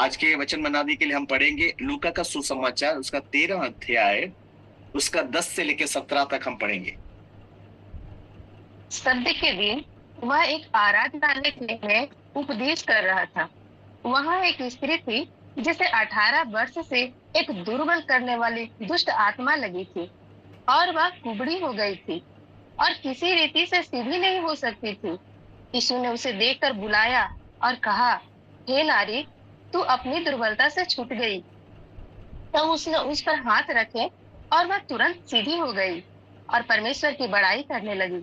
आज के वचन मनाने के लिए हम पढ़ेंगे लूका का सुसमाचार, उसका 13 अध्याय, उसका 10 से लेकर 17 तक हम पढ़ेंगे। संडे के दिन वह एक आराधनालय में उपदेश कर रहा था। वहाँ एक स्त्री थी जिसे 18 वर्ष से एक दुर्बल करने वाली दुष्ट आत्मा लगी थी और वह कुबड़ी हो गई थी और किसी रीति से सीधी नहीं हो सकती थी। यीशु ने उसे देखकर बुलाया और कहा, हे नारी, तू अपनी दुर्बलता से छूट गई। तब उसने उस पर हाथ रखे और वह तुरंत सीधी हो गई और परमेश्वर की बड़ाई करने लगी,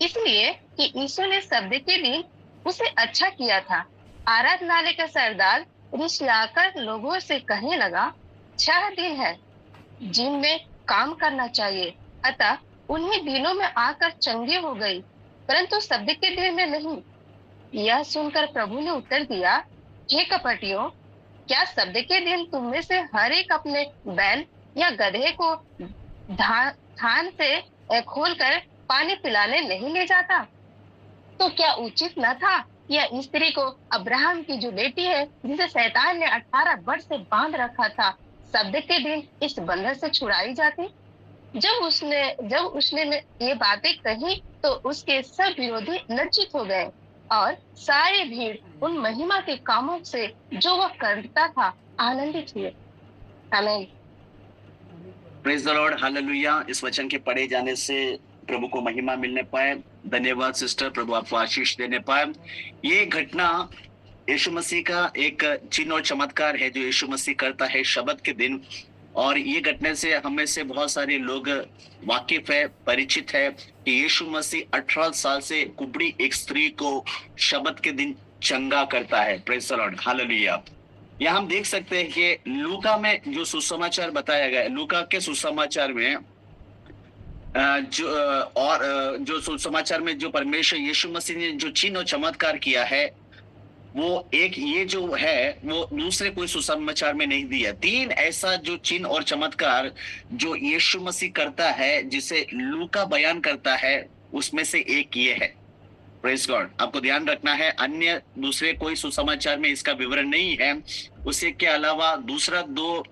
इसलिए कि यीशु ने शब्द के दिन उसे अच्छा किया था। आराधनालय का सरदार रिसियाकर लोगों से कहने लगा, 6 दिन है जिनमें काम करना चाहिए, अतः उन्हीं दिनों में आकर चंगे हो गई, परंतु शब्द के दिन में नहीं। यह सुनकर प्रभु ने उत्तर दिया, हे कपटियों, क्या शब्द के दिन तुम में से हर एक अपने बैल या गधे को थान से खोलकर पानी पिलाने नहीं ले जाता? तो क्या उचित न था यह स्त्री को अब्राहम की जो बेटी है, जिसे शैतान ने 18 वर्ष से बांध रखा था, शब्द के दिन इस बंधन से छुड़ाई जाती? जब उसने ये बातें कही तो उसके सब विरोधी लज्जित हो गए और सारी भीड़ उन महिमा के कामों से जो वह करता था आनंदित हुए। आमीन। Praise the Lord, hallelujah. इस वचन के पढ़े जाने से प्रभु को महिमा मिलने पाए। धन्यवाद सिस्टर, प्रभु आपको आशीष देने पाए। ये घटना यीशु मसीह का एक चिन्ह और चमत्कार है जो यीशु मसीह करता है शब्द के दिन, और ये घटने से हमें से बहुत सारे लोग वाकिफ है, परिचित है कि यीशु मसीह 18 साल से कुबड़ी एक स्त्री को शब्द के दिन चंगा करता है। Praise the Lord, hallelujah. यहाँ हम देख सकते हैं कि लूका में जो सुसमाचार बताया गया है, लूका के सुसमाचार में जो सुसमाचार में जो परमेश्वर यीशु मसीह ने जो चिन्ह और चमत्कार किया है, वो एक ये जो है वो दूसरे कोई सुसमाचार में नहीं दिया। 3 ऐसा जो चिन्ह और चमत्कार जो यीशु मसीह करता है, जिसे लूका बयान करता है, उसमें से एक ये है। Praise God. आपको ध्यान रखना है, अन्य दूसरे कोई सुसमाचार में इसका विवरण नहीं है। उसी के अलावा दूसरा 2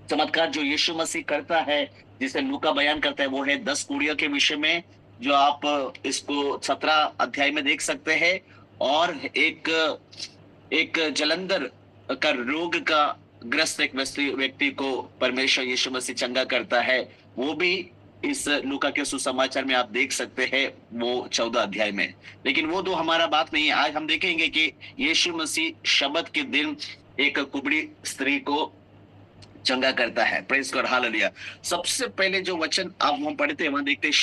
चमत्कार जो यीशु मसीह करता है, जिसे लूका बयान करता है, वो है 10 कुड़ियों के विषय में, जो आप इसको 17 अध्याय में देख सकते हैं, और एक जलंधर का रोग का ग्रस्त एक व्यक्ति को परमेश्वर यीशु मसीह चंगा करता है, वो भी इस लूका के सुसमाचार में आप देख सकते हैं, वो 14 अध्याय में। लेकिन वो 2 हमारा बात नहीं है। आज हम देखेंगे कि यीशु मसीह शब्द के दिन एक कुबड़ी स्त्री को चंगा करता है। Praise God, hallelujah. सबसे पहले जो वचन अब हम पढ़ते हैं वहां देखते हैं,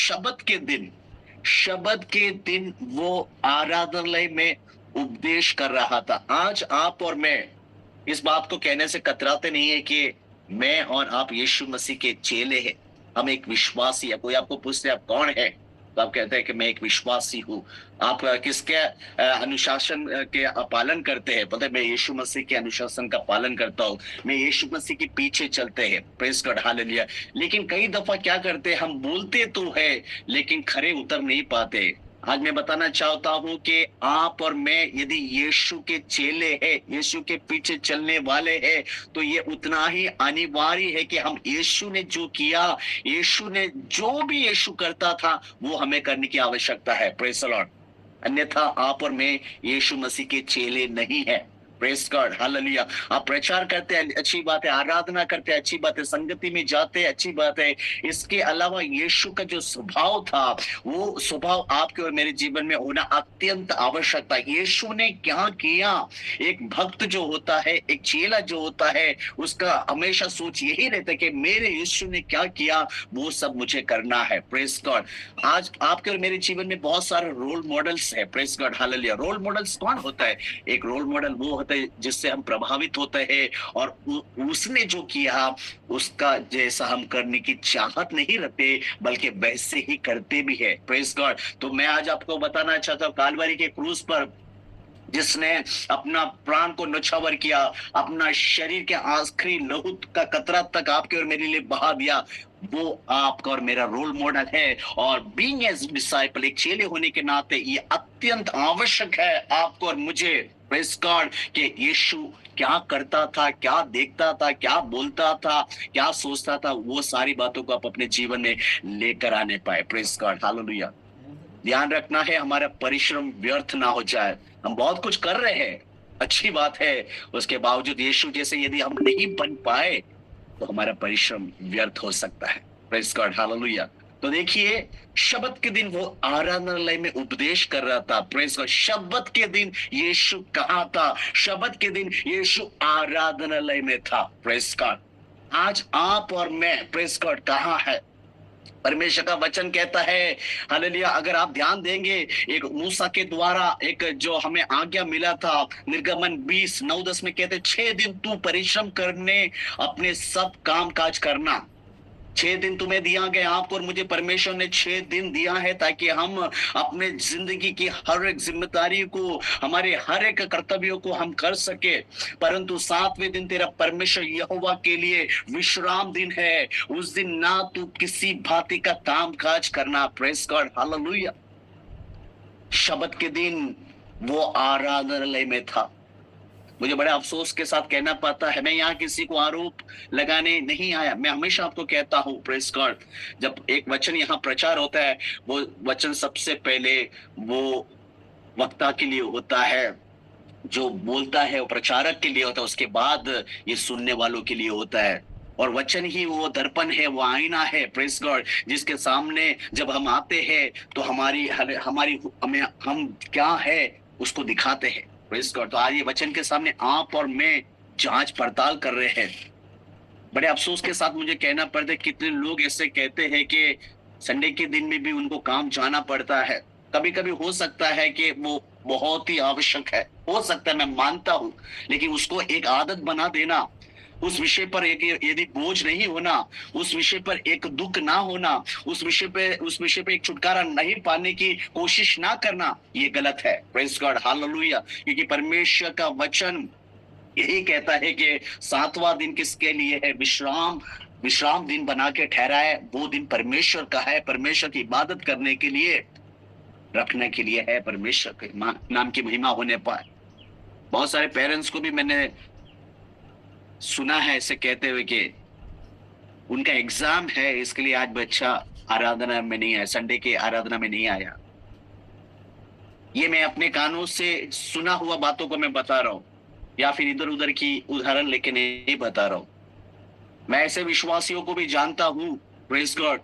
शब्द के दिन वो आराधनालय में उपदेश कर रहा था। आज आप और मैं इस बात को कहने से कतराते नहीं है कि मैं और आप यीशु मसीह के चेले हैं, हम एक विश्वासी है। कोई आपको पूछते आप कौन है, तो आप कहते हैं कि मैं एक विश्वासी हूँ। आप किसके अनुशासन के पालन करते हैं? पता है, मैं यीशु मसीह के अनुशासन का पालन करता हूँ, मैं यीशु मसीह के पीछे चलते हैं। Praise God, hallelujah. लेकिन कई दफा क्या करते हैं, हम बोलते तो है लेकिन खरे उतर नहीं पाते। आज मैं बताना चाहता हूं कि आप और मैं यदि यीशु के चेले हैं, यीशु के पीछे चलने वाले हैं, तो ये उतना ही अनिवार्य है कि हम यीशु ने जो किया, यीशु ने जो भी यीशु करता था, वो हमें करने की आवश्यकता है। Praise the Lord. अन्यथा आप और मैं यीशु मसीह के चेले नहीं है। Praise God, hallelujah. आप प्रचार करते हैं, अच्छी बात है, आराधना करते हैं, अच्छी बात है, संगति में जाते हैं, अच्छी बात है। इसके अलावा यीशु का जो स्वभाव था, वो स्वभाव आपके और मेरे जीवन में होना अत्यंत आवश्यक था। यीशु ने क्या किया, एक भक्त जो होता है, एक चेला जो होता है, उसका हमेशा सोच यही रहता है कि मेरे यीशु ने क्या किया, वो सब मुझे करना है। Praise God. आज आपके और मेरे जीवन में बहुत सारे रोल मॉडल्स है। Praise God, hallelujah. Role models कौन होता है? एक रोल मॉडल वो जिससे हम प्रभावित होते हैं, और उसने जो किया उसका जैसा हम करने की चाहत नहीं रखते, बल्कि वैसे ही करते भी है। Praise God. तो मैं आज आपको बताना चाहता हूँ, कालवारी के क्रूस पर जिसने अपना प्राण को न्यौछावर किया, अपना शरीर के आखिरी लहू का कतरा तक आपके और मेरे लिए बहा दिया, वो आपका और मेरा रोल मॉडल है। और बीइंग एज डिसाइपल, एक चेले होने के नाते ये अत्यंत आवश्यक है आपको और मुझे, प्रेज गॉड, कि यीशु क्या करता था, क्या देखता था, क्या बोलता था, क्या सोचता था, वो सारी बातों को आप अपने जीवन में लेकर आने पाए। Praise God, hallelujah. ध्यान रखना है हमारा परिश्रम व्यर्थ ना हो जाए। हम बहुत कुछ कर रहे हैं, अच्छी बात है, उसके बावजूद यीशु जैसे यदि हम नहीं बन पाए तो हमारा परिश्रम व्यर्थ हो सकता है। Praise God, hallelujah. तो देखिए, शब्द के दिन वो आराधनालय में उपदेश कर रहा था। प्रेज गॉड, शब्द के दिन यीशु कहाँ था? शब्द के दिन यीशु आराधनालय में था। प्रेज गॉड, आज आप और मैं, प्रेज गॉड, कहाँ है? परमेश्वर का वचन कहता है, हालेलुया, अगर आप ध्यान देंगे, एक मूसा के द्वारा एक जो हमें आज्ञा मिला था, निर्गमन 20:9-10 में कहते 6 दिन तू परिश्रम करने, अपने सब काम काज करना। 6 दिन तुम्हें दिया गया, आपको और मुझे परमेश्वर ने 6 दिन दिया है ताकि हम अपने जिंदगी की हर एक जिम्मेदारी को, हमारे हर एक कर्तव्यों को हम कर सके। परंतु 7वें दिन तेरा परमेश्वर यहोवा के लिए विश्राम दिन है। उस दिन ना तू किसी भांति का काम काज करना। Praise God, hallelujah. शब्द के दिन वो आराधनालय में था। मुझे बड़े अफसोस के साथ कहना पड़ता है, मैं यहाँ किसी को आरोप लगाने नहीं आया। मैं हमेशा आपको कहता हूँ, प्रेज गॉड, जब एक वचन यहाँ प्रचार होता है, वो वचन सबसे पहले वो वक्ता के लिए होता है, जो बोलता है वो प्रचारक के लिए होता है, उसके बाद ये सुनने वालों के लिए होता है। और वचन ही वो दर्पण है, वो आईना है, प्रेज गॉड, जिसके सामने जब हम आते हैं तो हमारी हमारी हमें हम क्या है उसको दिखाते हैं। प्रेज गॉड, तो आज ये वचन के सामने आप और मैं जांच पड़ताल कर रहे हैं। बड़े अफसोस के साथ मुझे कहना पड़ता है, कितने लोग ऐसे कहते हैं कि संडे के दिन में भी उनको काम जाना पड़ता है। कभी कभी हो सकता है कि वो बहुत ही आवश्यक है, हो सकता है, मैं मानता हूं, लेकिन उसको एक आदत बना देना, उस विषय पर एक यदि बोझ नहीं होना, उस विषय पर एक दुख ना होना, उस विषय पे एक छुटकारा नहीं पाने की कोशिश ना करना, ये गलत है। Praise God, hallelujah. क्योंकि परमेश्वर का वचन यही कहता है कि 7वां दिन किसके लिए है? विश्राम दिन बना के ठहराए। वो दिन परमेश्वर का है, परमेश्वर की इबादत करने के लिए, रखने के लिए है, परमेश्वर के नाम की महिमा होने पाए। बहुत सारे पेरेंट्स को भी मैंने सुना है ऐसे कहते हुए कि उनका एग्जाम है, इसके लिए आज बच्चा आराधना में नहीं आया, संडे के आराधना में नहीं आया। ये मैं अपने कानों से सुना हुआ बातों को मैं बता रहा हूं, या फिर इधर उधर की उदाहरण लेके नहीं बता रहा हूं। मैं ऐसे विश्वासियों को भी जानता हूं, प्रेज गॉड,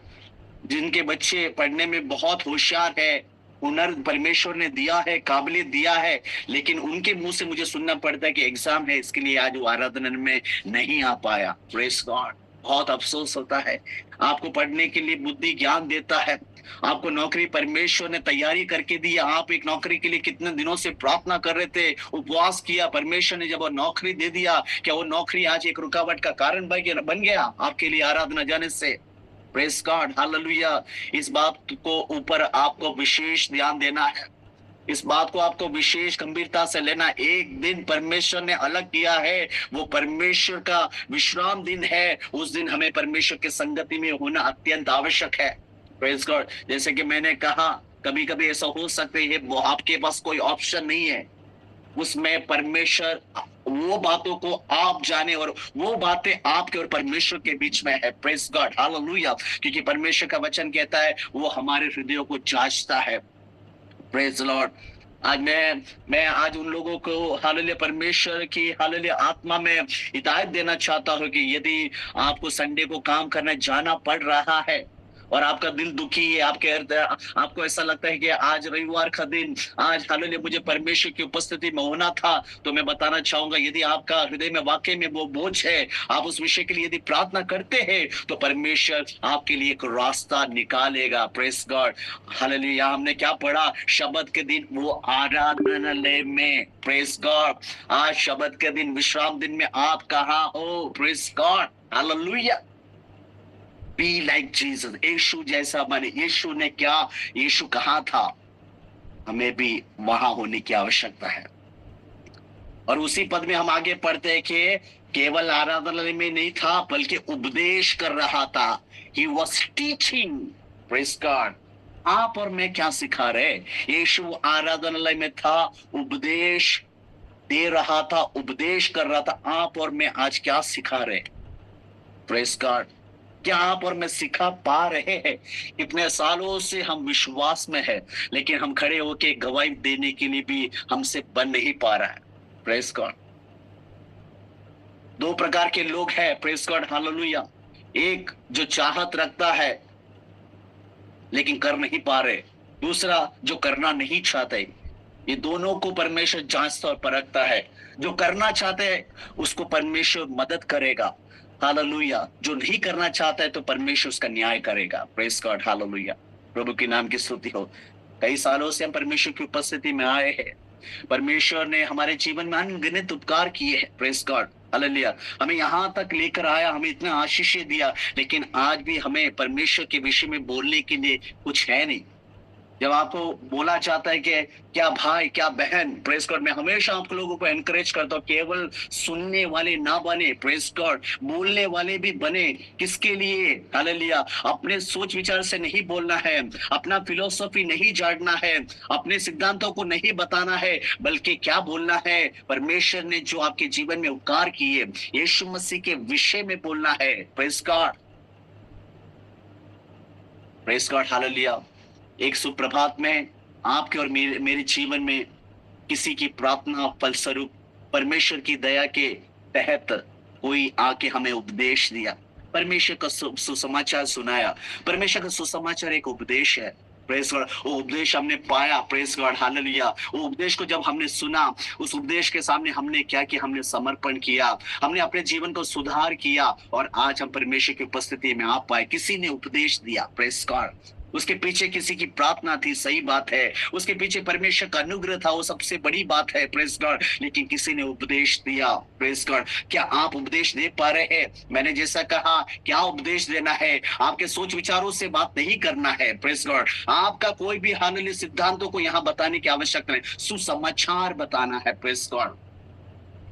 जिनके बच्चे पढ़ने में बहुत होशियार है, हुनर परमेश्वर ने दिया है, काबिलियत दिया है, लेकिन उनके मुंह से मुझे सुनना पड़ता है कि एग्जाम है, इसके लिए आज वो आराधना में नहीं आ पाया। प्रेज गॉड, बहुत अफसोस होता है। आपको पढ़ने के लिए बुद्धि ज्ञान देता है, आपको नौकरी परमेश्वर ने तैयारी करके दी। आप एक नौकरी के लिए कितने दिनों से प्रार्थना कर रहे थे, उपवास किया, परमेश्वर ने जब वो नौकरी दे दिया, क्या वो नौकरी आज एक रुकावट का कारण बन गया आपके लिए आराधना जाने से? Praise God, hallelujah. इस बात को ऊपर आपको विशेष ध्यान देना है, इस बात को आपको विशेष गंभीरता से लेना। एक दिन परमेश्वर ने अलग किया है, वो परमेश्वर का विश्राम दिन है। उस दिन हमें परमेश्वर की संगति में होना अत्यंत आवश्यक है। प्रेज गॉड, जैसे कि मैंने कहा, कभी कभी ऐसा हो सकता है वो आपके पास कोई ऑप्शन नहीं है, उसमें परमेश्वर वो बातों को आप जाने और वो बातें आपके और परमेश्वर के बीच में है। Praise God, hallelujah. क्योंकि परमेश्वर का वचन कहता है वो हमारे हृदयों को जांचता है। Praise Lord. आज मैं आज उन लोगों को हालेलुया परमेश्वर की हालेलुया आत्मा में हिदायत देना चाहता हूं कि यदि आपको संडे को काम करने जाना पड़ रहा है और आपका दिल दुखी है, आपको ऐसा लगता है कि आज रविवार का दिन, आज हालेलुया मुझे परमेश्वर की उपस्थिति में होना था, तो मैं बताना चाहूंगा, यदि आपका हृदय में वाकई में वो बोझ है, आप उस विषय के लिए यदि प्रार्थना करते हैं, तो परमेश्वर आपके लिए एक रास्ता निकालेगा। Praise God, hallelujah. हमने क्या पढ़ा? शब्द के दिन वो आराधनालय में। प्रेज गॉड, आज शब्द के दिन, विश्राम दिन में आप कहाँ हो? Praise God, hallelujah. Be like Jesus, यीशु जैसा बने। यीशु ने क्या, यीशु कहाँ था? हमें भी वहां होने की आवश्यकता है। और उसी पद में हम आगे पढ़ते हैं कि केवल आराधनालय में नहीं था, बल्कि उपदेश कर रहा था। He was teaching. Praise God. आप और मैं क्या सिखा रहे? यीशु आराधनालय में था, उपदेश दे रहा था, उपदेश कर रहा था। आप और मैं आज क्या सिखा रहे? Praise God. क्या आप और मैं सिखा पा रहे हैं? इतने सालों से हम विश्वास में है, लेकिन हम खड़े होके गवाही देने के लिए भी हमसे बन नहीं पा रहा है। Praise God. दो प्रकार के लोग हैं, प्रेज गॉड, हालेलुया। एक जो चाहत रखता है लेकिन कर नहीं पा रहे, दूसरा जो करना नहीं चाहते। ये दोनों को परमेश्वर जांचता और परखता है। जो करना चाहते हैं उसको परमेश्वर मदद करेगा, हालेलुया। जो नहीं करना चाहता है तो परमेश्वर उसका न्याय करेगा। Praise God, hallelujah. प्रभु के नाम की स्तुति हो। कई सालों से हम परमेश्वर की उपस्थिति में आए हैं। परमेश्वर ने हमारे जीवन में अनगिनत उपकार किए हैं। Praise God, hallelujah. हमें यहाँ तक लेकर आया, हमें इतना आशीष दिया, लेकिन आज भी हमें परमेश्वर के विषय में बोलने के लिए कुछ है नहीं। जब आपको बोला जाता है कि क्या भाई क्या बहन, प्रेज गॉड, मैं हमेशा आप लोगों को एनकरेज करता हूँ, केवल सुनने वाले ना बने, प्रेज गॉड, बोलने वाले भी बने। किसके लिए? हालेलुया। अपने सोच विचार से नहीं बोलना है, अपना फिलोसफी नहीं झाड़ना है, अपने सिद्धांतों को नहीं बताना है, बल्कि क्या बोलना है? परमेश्वर ने जो आपके जीवन में उपकार किए, यीशु मसीह के विषय में बोलना है। Praise God, praise God, hallelujah. एक सुप्रभात में आपके और मेरे जीवन में किसी की प्रार्थना फलस्वरूप परमेश्वर की दया के तहत कोई आके हमें उपदेश दिया, परमेश्वर का सुसमाचार सुनाया। परमेश्वर का सुसमाचार एक उपदेश है। Praise God. वो उपदेश हमने पाया, प्रेज गॉड, हालेलुया। वो उपदेश को जब हमने सुना, उस उपदेश के सामने हमने क्या किया? हमने समर्पण किया, हमने अपने जीवन को सुधार किया, और आज हम परमेश्वर की उपस्थिति में आ पाए। किसी ने उपदेश दिया, प्रेज गॉड। उसके पीछे किसी की प्रार्थना थी, सही बात है। उसके पीछे परमेश्वर का अनुग्रह था, वो सबसे बड़ी बात है, प्रेज गॉड। लेकिन किसी ने उपदेश दिया, प्रेज गॉड। क्या आप उपदेश दे पा रहे हैं? मैंने जैसा कहा, क्या उपदेश देना है? आपके सोच विचारों से बात नहीं करना है, प्रेज गॉड। आपका कोई भी हालेलुया सिद्धांतों को यहाँ बताने की आवश्यकता नहीं, सुसमाचार बताना है, प्रेज गॉड।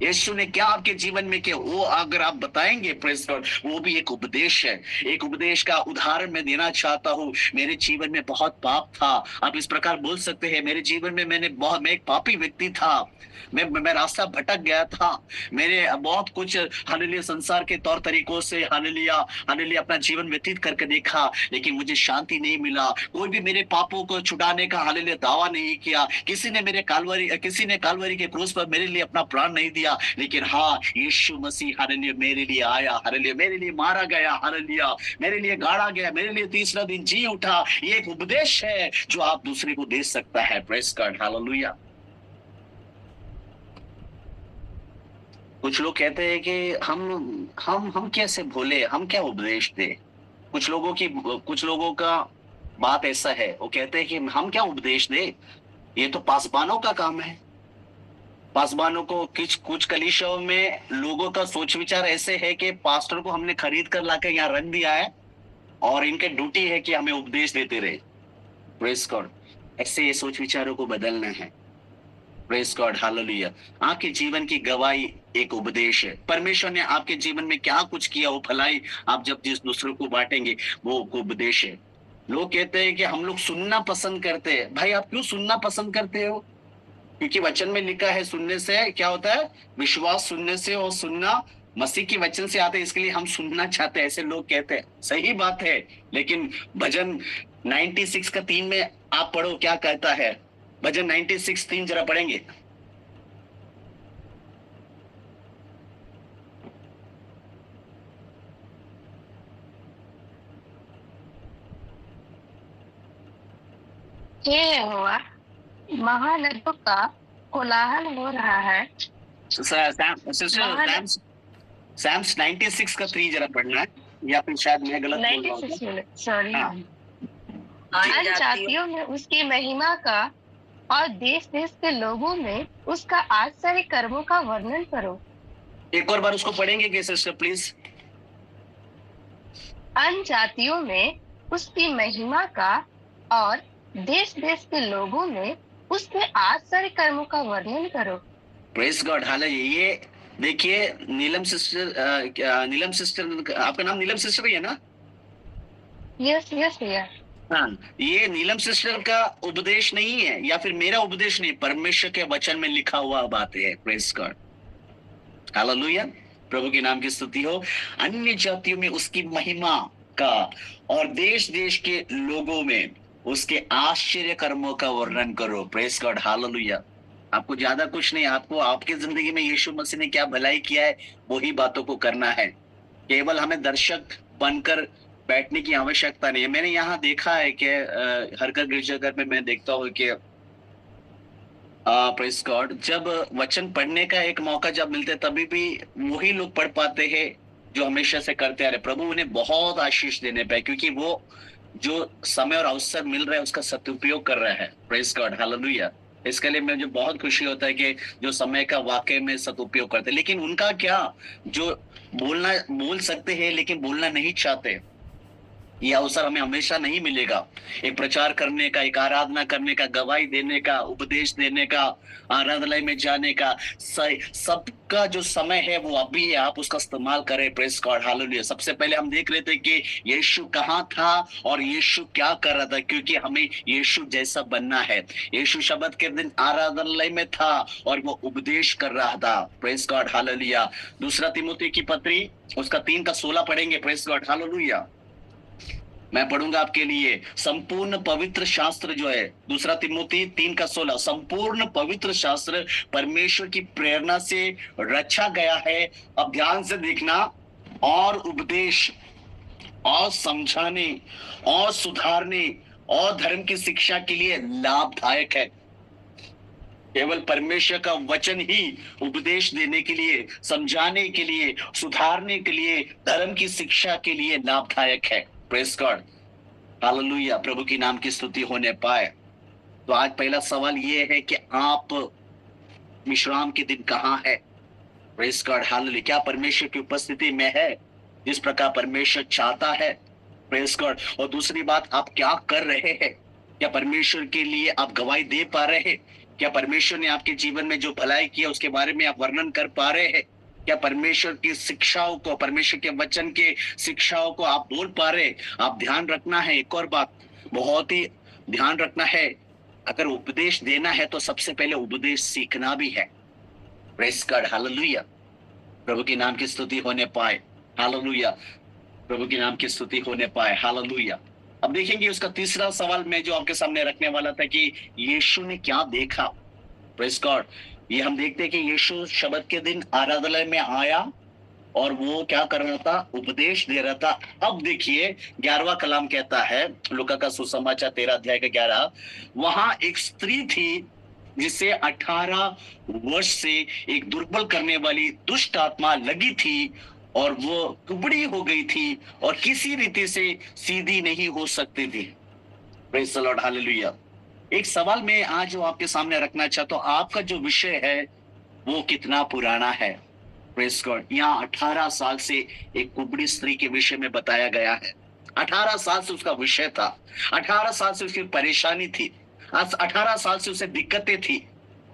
यीशु ने क्या आपके जीवन में किया, वो अगर आप बताएंगे, प्रेज गॉड, वो भी एक उपदेश है। एक उपदेश का उदाहरण मैं देना चाहता हूँ। मेरे जीवन में बहुत पाप था। आप इस प्रकार बोल सकते हैं, मेरे जीवन में मैं एक पापी व्यक्ति था। मैं रास्ता भटक गया था। मैंने बहुत कुछ हालेलुया संसार के तौर तरीकों से हालेलुया हालेलुया अपना जीवन व्यतीत करके देखा, लेकिन मुझे शांति नहीं मिला। कोई भी मेरे पापों को छुड़ाने का हालेलुया दावा नहीं किया। किसी ने कालवरी के क्रूस पर मेरे लिए अपना प्राण नहीं दिया। लेकिन हाँ, यीशु मसीह हालेलुया मेरे लिए आया, हालेलुया मेरे लिए मारा गया, हालेलुया मेरे लिए गाड़ा गया, मेरे लिए तीसरा दिन जी उठा। ये एक उपदेश है जो आप दूसरे को दे सकता है। Praise God, hallelujah. कुछ लोग कहते हैं कि हम कैसे भोले, हम क्या उपदेश दे। कुछ लोगों का बात ऐसा है, वो कहते हैं कि हम क्या उपदेश दे, ये तो पासबानों का काम है। पासबानों को कुछ कलीसियाओं में लोगों का सोच विचार ऐसे है कि पास्टर को हमने खरीद कर लाकर यहाँ रख दिया है और इनके ड्यूटी है कि हमें उपदेश देते रहे। Praise God. ऐसे ये सोच विचारों को बदलना है। Praise God, hallelujah. आपके जीवन की गवाही एक उपदेश है। परमेश्वर ने आपके जीवन में क्या कुछ किया, वो भलाई आप जब जिस दूसरों को बांटेंगे, वो उपदेश है। लोग कहते हैं कि हम लोग सुनना पसंद करते हैं। भाई, आप क्यों सुनना पसंद करते हो? क्योंकि वचन में लिखा है, सुनने से क्या होता है? विश्वास सुनने से, और सुनना मसीह की वचन से आता है, इसके लिए हम सुनना चाहते हैं, ऐसे लोग कहते हैं। सही बात है, लेकिन भजन 96 का 3 में आप पढ़ो, क्या कहता है? भजन 96:3 जरा पढ़ेंगे। हे यहोवा, महानदियों का कोलाहल हो रहा है। सैम्स 96 का 3 जरा पढ़ना है, या फिर शायद मैं गलत बोल रहा हूँ। 96 सॉरी। हाँ। अन्य जातियों में उसकी महिमा का और देश देश के लोगों में उसका आश्चर्य कर्मों का वर्णन करो। एक और बार उसको पढ़ेंगे क्या सिस्टर, प्लीज? अन्य जातियों में उसकी महिमा का और देश देश के लोगों में उसके आश्चर्य कर्मों का वर्णन करो। Praise God, hallelujah. ये देखिए, नीलम सिस्टर, आपका नाम नीलम सिस्टर ही है ना? यस भैया। हाँ, ये नीलम सिस्टर का उपदेश नहीं है या फिर मेरा उपदेश नहीं, परमेश्वर के वचन में लिखा हुआ बातें है। प्रेज गॉड, हालेलुया, प्रभु के नाम की स्तुति हो। अन्य जातियों में उसकी महिमा का और देश देश के लोगों में उसके आश्चर्य कर्मों का वर्णन करो। Praise God, hallelujah. आपको ज्यादा कुछ नहीं, आपको आपकी जिंदगी में यीशु मसीह ने क्या भलाई किया है वही बातों को करना है। केवल हमें दर्शक बनकर बैठने की आवश्यकता नहीं है। मैंने यहाँ देखा है कि हर घर गिरजाघर में मैं देखता हूँ कि प्रेस गॉड, जब वचन पढ़ने का एक मौका जब मिलते तभी भी वही लोग पढ़ पाते हैं जो हमेशा से करते आ रहे। प्रभु उन्हें बहुत आशीष देने पाए, क्योंकि वो जो समय और अवसर मिल रहा है उसका सदुपयोग कर रहा है। Press God, hallelujah. इसके लिए मुझे बहुत खुशी होता है कि जो समय का वाकई में सदुपयोग करते हैं। लेकिन उनका क्या, जो बोल सकते हैं लेकिन बोलना नहीं चाहते, ये अवसर हमें हमेशा नहीं मिलेगा। एक प्रचार करने का, एक आराधना करने का, गवाही देने का, उपदेश देने का, आराधनालय में जाने का, सबका जो समय है वो अभी है। आप उसका इस्तेमाल करें। Press God, hallelujah. सबसे पहले हम देख रहे थे कि यीशु कहाँ था और यीशु क्या कर रहा था, क्योंकि हमें यीशु जैसा बनना है। यीशु शब्द के दिन आराधनालय में था और वो उपदेश कर रहा था। Press God, hallelujah. दूसरा तिमुथी की पत्री उसका 3:16 पढ़ेंगे। Press God, hallelujah. मैं पढ़ूंगा आपके लिए। संपूर्ण पवित्र शास्त्र जो है, दूसरा तिमुथी 3:16, संपूर्ण पवित्र शास्त्र परमेश्वर की प्रेरणा से रचा गया है। अब ध्यान से देखना, और उपदेश और समझाने और सुधारने और धर्म की शिक्षा के लिए लाभदायक है। केवल परमेश्वर का वचन ही उपदेश देने के लिए, समझाने के लिए, सुधारने के लिए, धर्म की शिक्षा के लिए लाभदायक है। प्रेस गॉड, हालेलुया, प्रभु की नाम की स्तुति होने पाए। तो आज पहला सवाल ये है कि आप विश्राम के दिन कहाँ है? Press God, hallelujah. क्या परमेश्वर की उपस्थिति में है जिस प्रकार परमेश्वर चाहता है? Press God. और दूसरी बात, आप क्या कर रहे हैं? क्या परमेश्वर के लिए आप गवाही दे पा रहे हैं? क्या परमेश्वर ने आपके जीवन में जो भलाई किया उसके बारे में आप वर्णन कर पा रहे हैं? क्या परमेश्वर की शिक्षाओं को, परमेश्वर के वचन के शिक्षाओं को आप बोल पा रहे? आप ध्यान रखना है, एक और बात बहुत ही ध्यान रखना है, अगर उपदेश देना है तो सबसे पहले उपदेश सीखना भी है। प्रेस गॉड, हालेलुया, प्रभु के नाम की स्तुति होने पाए। हालेलुया, प्रभु के नाम की स्तुति होने पाए। हालेलुया। अब देखेंगे उसका तीसरा सवाल मैं जो आपके सामने रखने वाला था कि यीशु ने क्या देखा। प्रेस गॉड, ये हम देखते हैं कि यीशु शब्द के दिन आराधनालय में आया और वो क्या कर रहा था? उपदेश दे रहा था। अब देखिए 11वां कलाम कहता है, लूका का सुसमाचार 13:11, वहां एक स्त्री थी जिसे 18 वर्ष से एक दुर्बल करने वाली दुष्ट आत्मा लगी थी और वो कुबड़ी हो गई थी और किसी रीति से सीधी नहीं हो सकती थी। Praise the Lord, hallelujah. एक सवाल मैं आज जो आपके सामने रखना चाहता हूं, आपका जो विषय है वो कितना पुराना है? Praise God. यहाँ 18 साल से एक कुबड़ी स्त्री के विषय में बताया गया है। 18 साल से उसका विषय था, 18 साल से उसकी परेशानी थी, 18 साल से उसे दिक्कतें थी।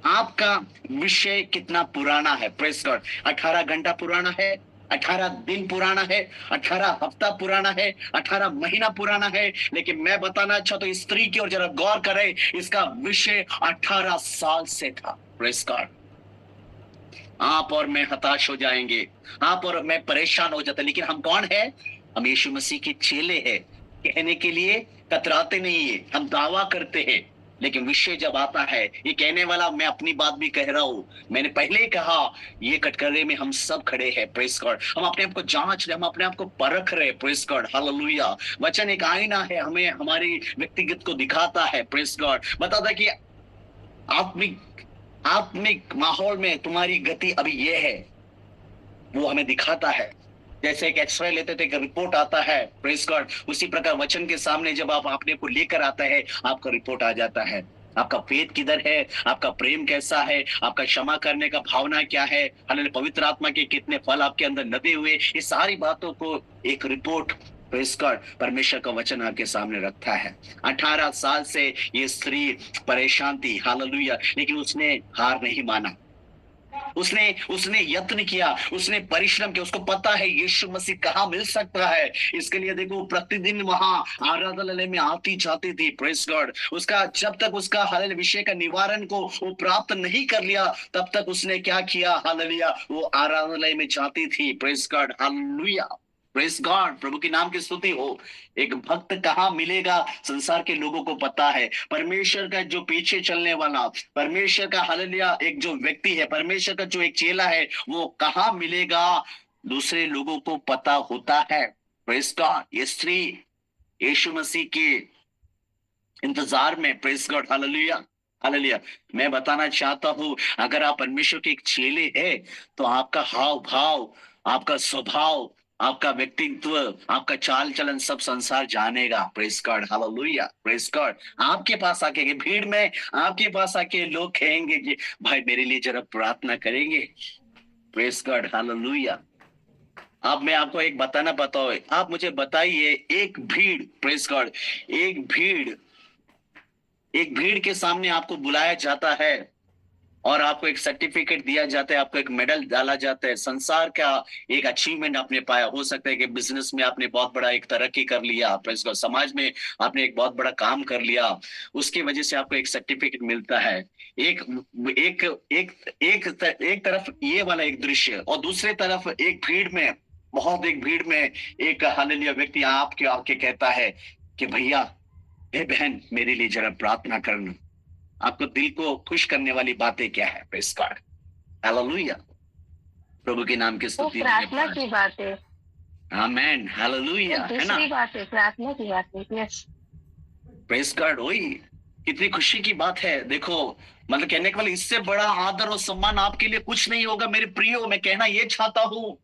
आपका विषय कितना पुराना है? Praise God. 18 घंटा पुराना है, 18 दिन पुराना है, 18 हफ्ता पुराना है, 18 महीना पुराना है, लेकिन मैं बताना चाहता हूं इस स्त्री की ओर जरा गौर करें, इसका विषय 18 साल से था। Praise God. आप और मैं हताश हो जाएंगे, आप और मैं परेशान हो जाते, लेकिन हम कौन है? हम यीशु मसीह के चेले हैं। कहने के लिए कतराते नहीं है, हम दावा करते हैं, लेकिन विषय जब आता है, ये कहने वाला मैं अपनी बात भी कह रहा हूं, मैंने पहले ही कहा, ये कटघरे में हम सब खड़े हैं। Praise God. हम अपने आप को जांच रहे, हम अपने आप को परख रहे। Praise God, hallelujah. वचन एक आईना है, हमें हमारी व्यक्तिगत को दिखाता है। Praise God. बताता कि आत्मिक माहौल में तुम्हारी गति अभी ये है, वो हमें दिखाता है। जैसे एक एक्सरे लेते थे, एक रिपोर्ट आता है। Praise God. उसी प्रकार वचन के सामने जब आप अपने को लेकर आता है, आपका रिपोर्ट आ जाता है। आपका फेथ किधर है, आपका प्रेम कैसा है, आपका क्षमा करने का भावना क्या है, हालेलुया, पवित्र आत्मा के कितने फल आपके अंदर लदे हुए, ये सारी बातों को एक रिपोर्ट, प्रेज़ गॉड, परमेश्वर का वचन आपके सामने रखता है। 18 साल से ये स्त्री परेशान थी, हालेलुया, लेकिन उसने हार नहीं माना। उसने उसने यत्न किया, उसने परिश्रम किया, उसको पता है यीशु मसीह कहाँ मिल सकता है। इसके लिए देखो प्रतिदिन वहां आराधनालय में आती जाती थी। Praise God. उसका जब तक उसका हालेलुया विषय का निवारण को वो प्राप्त नहीं कर लिया, तब तक उसने क्या किया, हालेलुया, वो आराधनालय में जाती थी। Praise God, hallelujah, praise God, प्रभु के नाम की स्तुति हो। एक भक्त कहाँ मिलेगा, संसार के लोगों को पता है। परमेश्वर का जो पीछे चलने वाला, परमेश्वर का हालेलुया एक जो व्यक्ति है, परमेश्वर का जो एक चेला है, वो कहाँ मिलेगा, दूसरे लोगों को पता होता है। Press God. ये स्त्री यीशु मसीह के इंतजार में, प्रेस गॉड, हालेलुया, हालेलुया। मैं बताना चाहता हूं, अगर आप परमेश्वर के एक चेले हैं, तो आपका हाव भाव, आपका स्वभाव, आपका व्यक्तित्व, आपका चाल चलन सब संसार जानेगा। Press God, hallelujah, praise God. आपके पास आके भीड़ में आपके पास आके लोग कहेंगे कि भाई मेरे लिए जरा प्रार्थना करेंगे। Press God, hallelujah. अब मैं आपको एक बताना बताओ, आप मुझे बताइए, एक भीड़, प्रेस गॉड, एक भीड़ के सामने आपको बुलाया जाता है और आपको एक सर्टिफिकेट दिया जाता है, आपको एक मेडल डाला जाता है, संसार का एक अचीवमेंट आपने पाया। हो सकता है कि बिजनेस में आपने बहुत बड़ा एक तरक्की कर लिया, प्रेस गॉड, समाज में आपने एक बहुत बड़ा काम कर लिया, उसकी वजह से आपको एक सर्टिफिकेट मिलता है। एक एक एक एक तरफ ये वाला एक दृश्य, और दूसरे तरफ एक भीड़ में, बहुत एक भीड़ में एक हालेलुया व्यक्ति आपके आके कहता है कि भैया, हे बहन, मेरे लिए जरा प्रार्थना करना। आपको दिल को खुश करने वाली बातें क्या है? प्रेस गॉड, हालेलुया, प्रभु के नाम की वो स्तुति। प्रार्थना की बात है, आमेन, वो हालेलुया, है ना? दूसरी बात है, प्रार्थना की बात है। Yes, press God. वही कितनी खुशी की बात है। देखो, मतलब कहने के वाले, इससे बड़ा आदर और सम्मान आपके लिए कुछ नहीं होगा मेरे प्रियो। मैं कहना ये चाहता हूँ,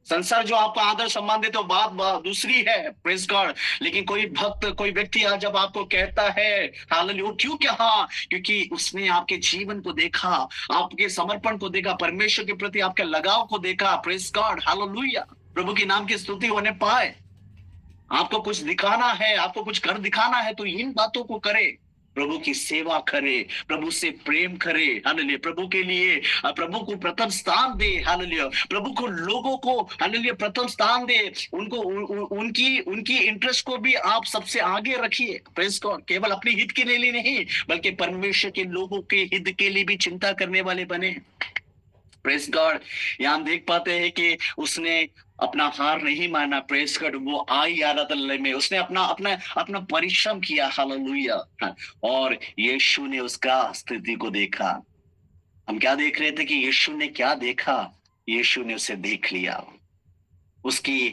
संसार जो आपको आदर सम्मान देते हो, बात दूसरी है। Press God. लेकिन कोई भक्त, कोई व्यक्ति आज जब आपको कहता है हालेलुया, क्यों कहा? क्योंकि उसने आपके जीवन को देखा, आपके समर्पण को देखा, परमेश्वर के प्रति आपके लगाव को देखा। प्रेस गॉड, हालेलुया, प्रभु के नाम की स्तुति होने पाए। आपको कुछ दिखाना है, आपको कुछ कर दिखाना है, तो इन बातों को करे। प्रभु की सेवा करे, प्रभु से प्रेम करे, हालेलुया, प्रभु के लिए प्रभु को प्रथम स्थान दे, हालेलुया, प्रभु को, लोगों को, हालेलुया, प्रथम स्थान दे, उनको उनकी उनकी इंटरेस्ट को भी आप सबसे आगे रखिए। Press God. केवल अपने हित के लिए नहीं, बल्कि परमेश्वर के लोगों के हित के लिए भी चिंता करने वाले बने। Press God. यहाँ हम देख पाते हैं कि उसने अपना हार नहीं माना। Press God. वो आई आराधनालय में, उसने अपना अपना अपना परिश्रम किया, हालेलुया, और यीशु ने उसका स्थिति को देखा। हम क्या देख रहे थे कि यीशु ने क्या देखा? यीशु ने उसे देख लिया, उसकी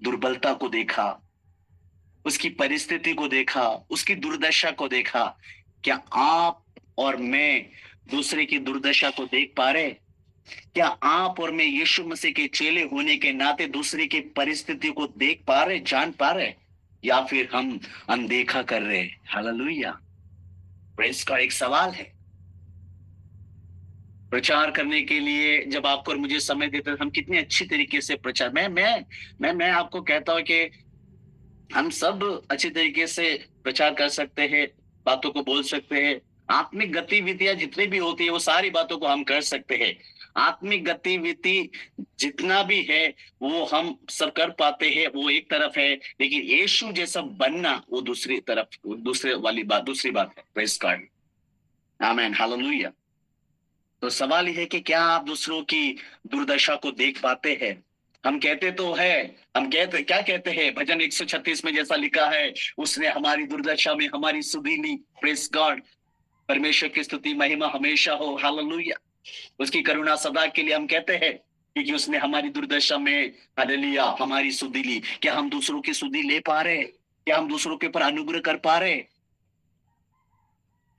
दुर्बलता को देखा, उसकी परिस्थिति को देखा, उसकी दुर्दशा को देखा। क्या आप और मैं दूसरे की दुर्दशा को देख पा रहे? क्या आप और मैं यीशु मसीह के चेले होने के नाते दूसरे की परिस्थिति को देख पा रहे, जान पा रहे, या फिर हम अनदेखा कर रहे? हालेलुया, प्रेस का एक सवाल है। प्रचार करने के लिए जब आपको और मुझे समय देते हैं, हम कितने अच्छी तरीके से प्रचार, मैं आपको कहता हूं कि हम सब अच्छी तरीके से प्रचार कर सकते हैं, बातों को बोल सकते हैं। आत्मिक गतिविधियां जितनी भी होती है, वो सारी बातों को हम कर सकते हैं। आत्मिक गतिविधि जितना भी है वो हम सब कर पाते हैं, वो एक तरफ है। लेकिन यीशु जैसा बनना, वो दूसरी तरफ, दूसरी बात है। प्रेस गॉड, आमेन, हालेलुया। तो सवाल यह है कि क्या आप दूसरों की दुर्दशा को देख पाते हैं? हम कहते तो है, हम क्या कहते हैं? भजन 136 में जैसा लिखा है, उसने हमारी दुर्दशा में हमारी सुधि ली। Press God. परमेश्वर की स्तुति महिमा हमेशा हो, हालेलुया। उसकी करुणा सदा के लिए हम कहते हैं, क्योंकि उसने हमारी दुर्दशा में, हालेलुया, हमारी सुधि ली। क्या हम दूसरों की सुधि ले पा रहे? क्या हम दूसरों के ऊपर अनुग्रह कर पा रहे?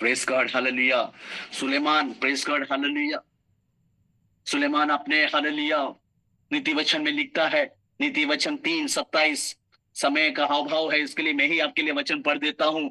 Praise God, hallelujah. Suleman, praise God, hallelujah, Suleman अपने, हालेलुया, नीति वचन में लिखता है, नीति वचन 3:27, समय का हाव भाव है, इसके लिए मैं ही आपके लिए वचन पढ़ देता हूं।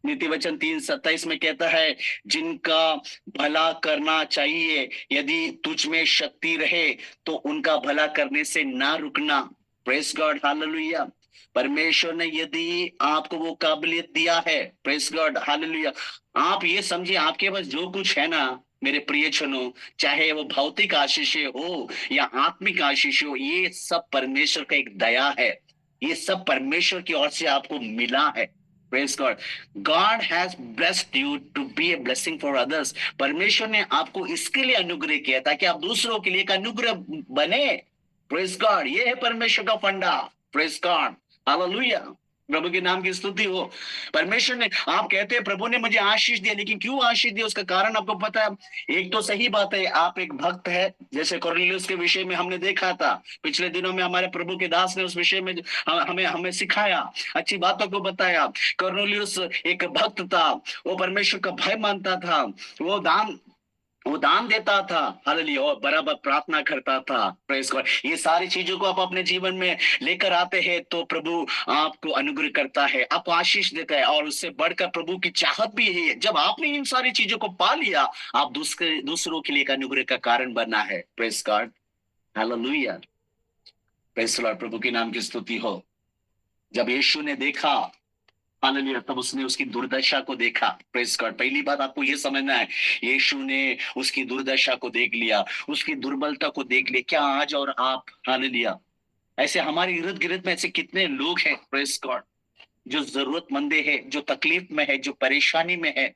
नीति वचन 3:27 में कहता है, जिनका भला करना चाहिए, यदि तुझ में शक्ति रहे तो उनका भला करने से ना रुकना। Press God, hallelujah. परमेश्वर ने यदि आपको वो काबिलियत दिया है, प्रेस गॉड, हालेलुया, आप ये समझिए, आपके पास जो कुछ है ना, मेरे प्रियजनों, चाहे वो भौतिक आशीष हो या आत्मिक आशीष हो, ये सब परमेश्वर का एक दया है। ये सब परमेश्वर की ओर से आपको मिला है। Praise God. God has blessed you to be a blessing for others. परमेश्वर ने आपको इसके लिए अनुग्रह किया ताकि आप दूसरों के लिए एक अनुग्रह बने। Praise God. ये है परमेश्वर का फंडा। Praise God. Hallelujah. प्रभु के नाम की स्तुति हो। परमेश्वर ने, आप कहते हैं प्रभु ने मुझे आशीष दिया, लेकिन क्यों आशीष दिया उसका कारण आपको पता है। एक तो सही बात है, आप एक भक्त है, जैसे कुरनेलियुस के विषय में हमने देखा था पिछले दिनों में, हमारे प्रभु के दास ने उस विषय में हमें हमें सिखाया, अच्छी बातों को बताया। कुरनेलियुस एक भक्त था, वो परमेश्वर का भय मानता था, वो दान देता था, हालेलुया, और बराबर प्रार्थना करता था। Praise God. ये सारी चीजों को आप अपने जीवन में लेकर आते हैं तो प्रभु आपको अनुग्रह करता है, आपको आशीष देता है, और उससे बढ़कर प्रभु की चाहत भी है। जब आपने इन सारी चीजों को पा लिया, आप दूसरों के लिए एक अनुग्रह का कारण बनना है। Praise God, hallelujah, praise Lord, प्रभु के नाम की स्तुति हो। जब यीशु ने देखा, हालेलुया, तब उसने उसकी दुर्दशा को देखा। Praise God. पहली बात आपको ये समझना है, यीशु ने उसकी दुर्दशा को देख लिया, उसकी दुर्बलता को देख लिया। क्या आज और आप, हालेलुया, ऐसे हमारे इर्द गिर्द में ऐसे कितने लोग हैं, प्रेज गॉड, जो जरूरतमंदे हैं, जो तकलीफ में है, जो परेशानी में है,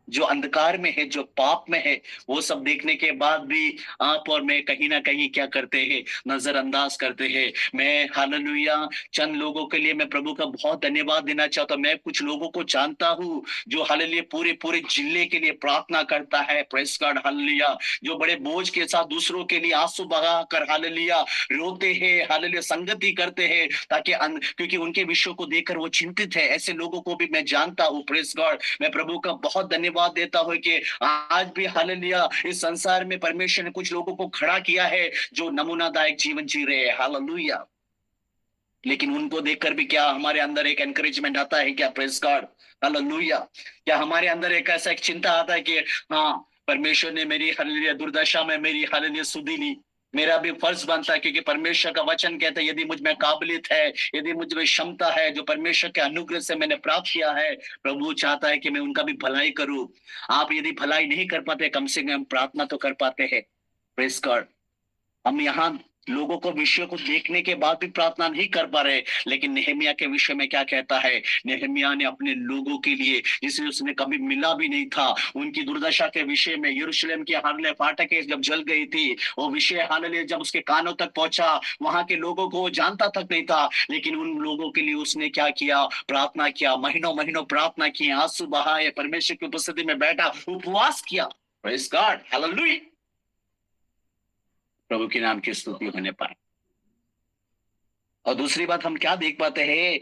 जो अंधकार में है, जो पाप में है, वो सब देखने के बाद भी आप और मैं कहीं ना कहीं क्या करते हैं, नजरअंदाज करते हैं। मैं, हालेलुया, चंद लोगों के लिए मैं प्रभु का बहुत धन्यवाद देना चाहता हूं। मैं कुछ लोगों को जानता हूं जो हालेलुया पूरे पूरे जिले के लिए प्रार्थना करता है। प्रेस गॉड, हालेलुया, जो बड़े बोझ के साथ दूसरों के लिए आंसू बहा कर, हालेलुया, रोते हैं, हालेलुया, संगति करते हैं, ताकि क्योंकि उनके विषयों को देखकर वो चिंतित है। ऐसे लोगों को भी मैं जानता हूँ। Press God. मैं प्रभु का बहुत धन्यवाद देता हूं कि आज भी, हालेलुया, इस संसार में परमेश्वर ने कुछ लोगों को खड़ा किया है जो नमूनादायक जीवन जी रहे हैं। हालेलुया। लेकिन उनको देखकर भी क्या हमारे अंदर एक एनकरेजमेंट आता है क्या? Praise God, hallelujah. क्या हमारे अंदर एक ऐसा एक चिंता आता है कि हाँ, परमेश्वर ने मेरी, हालेलुया, दुर्दशा में मेरी, हालेलुया, सुधी ली, मेरा भी फर्ज बनता है, क्योंकि परमेश्वर का वचन कहता है यदि मुझ में काबिलियत है, यदि मुझ में क्षमता है, जो परमेश्वर के अनुग्रह से मैंने प्राप्त किया है, प्रभु चाहता है कि मैं उनका भी भलाई करूं। आप यदि भलाई नहीं कर पाते, कम से कम प्रार्थना तो कर पाते हैं। Praise God. हम यहाँ लोगों को, विषयों को देखने के बाद भी प्रार्थना नहीं कर पा रहे, लेकिन नेहमिया के विषय में क्या कहता है? नेहमिया ने अपने लोगों के लिए, जिसे उसने कभी मिला भी नहीं था, उनकी दुर्दशा के विषय में, यरूशलेम की हालेलुया फाटकें जब जल गई थी, वो विषय, हालेलुया, जब उसके कानों तक पहुंचा, वहां के लोगों को जानता तक नहीं था, लेकिन उन लोगों के लिए उसने क्या किया? प्रार्थना किया, महीनों महीनों प्रार्थना की, आंसू बहाए, परमेश्वर की उपस्थिति में बैठा, उपवास किया। प्रेज गॉड, हालेलुया, प्रभु के नाम की स्तुति होने पाए। और दूसरी बात हम क्या देख पाते हैं?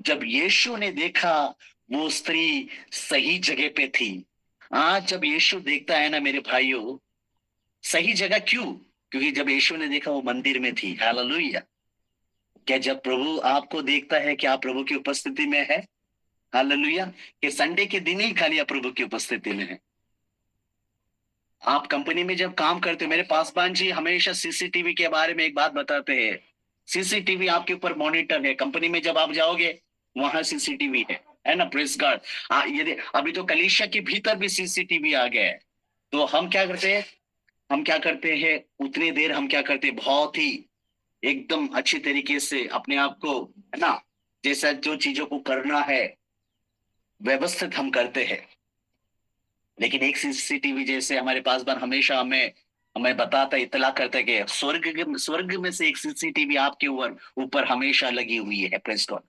जब यीशु ने देखा, वो स्त्री सही जगह पे थी। आज जब यीशु देखता है ना मेरे भाइयों, सही जगह क्यों? क्योंकि जब यीशु ने देखा, वो मंदिर में थी। हालेलुया। क्या जब प्रभु आपको देखता है कि आप प्रभु की उपस्थिति में है? हालेलुया। कि संडे के दिन ही खाली आप प्रभु की उपस्थिति में है? आप कंपनी में जब काम करते हो, मेरे पासवान जी हमेशा सीसीटीवी के बारे में एक बात बताते हैं। सीसीटीवी आपके ऊपर मॉनिटर है। कंपनी में जब आप जाओगे, वहां सीसीटीवी है ना? Press guard. यदि अभी तो कलीसिया के भीतर भी सीसीटीवी आ गया है, तो हम क्या करते हैं? उतनी देर हम क्या करते हैं? बहुत ही एकदम अच्छी तरीके से अपने आप को, है ना, जैसा जो चीजों को करना है व्यवस्थित हम करते हैं। लेकिन एक सीसीटीवी जैसे हमारे पास बार हमेशा हमें बताता, इतला करता है कि स्वर्ग में से एक सीसीटीवी आपके ऊपर हमेशा लगी हुई है। Press God.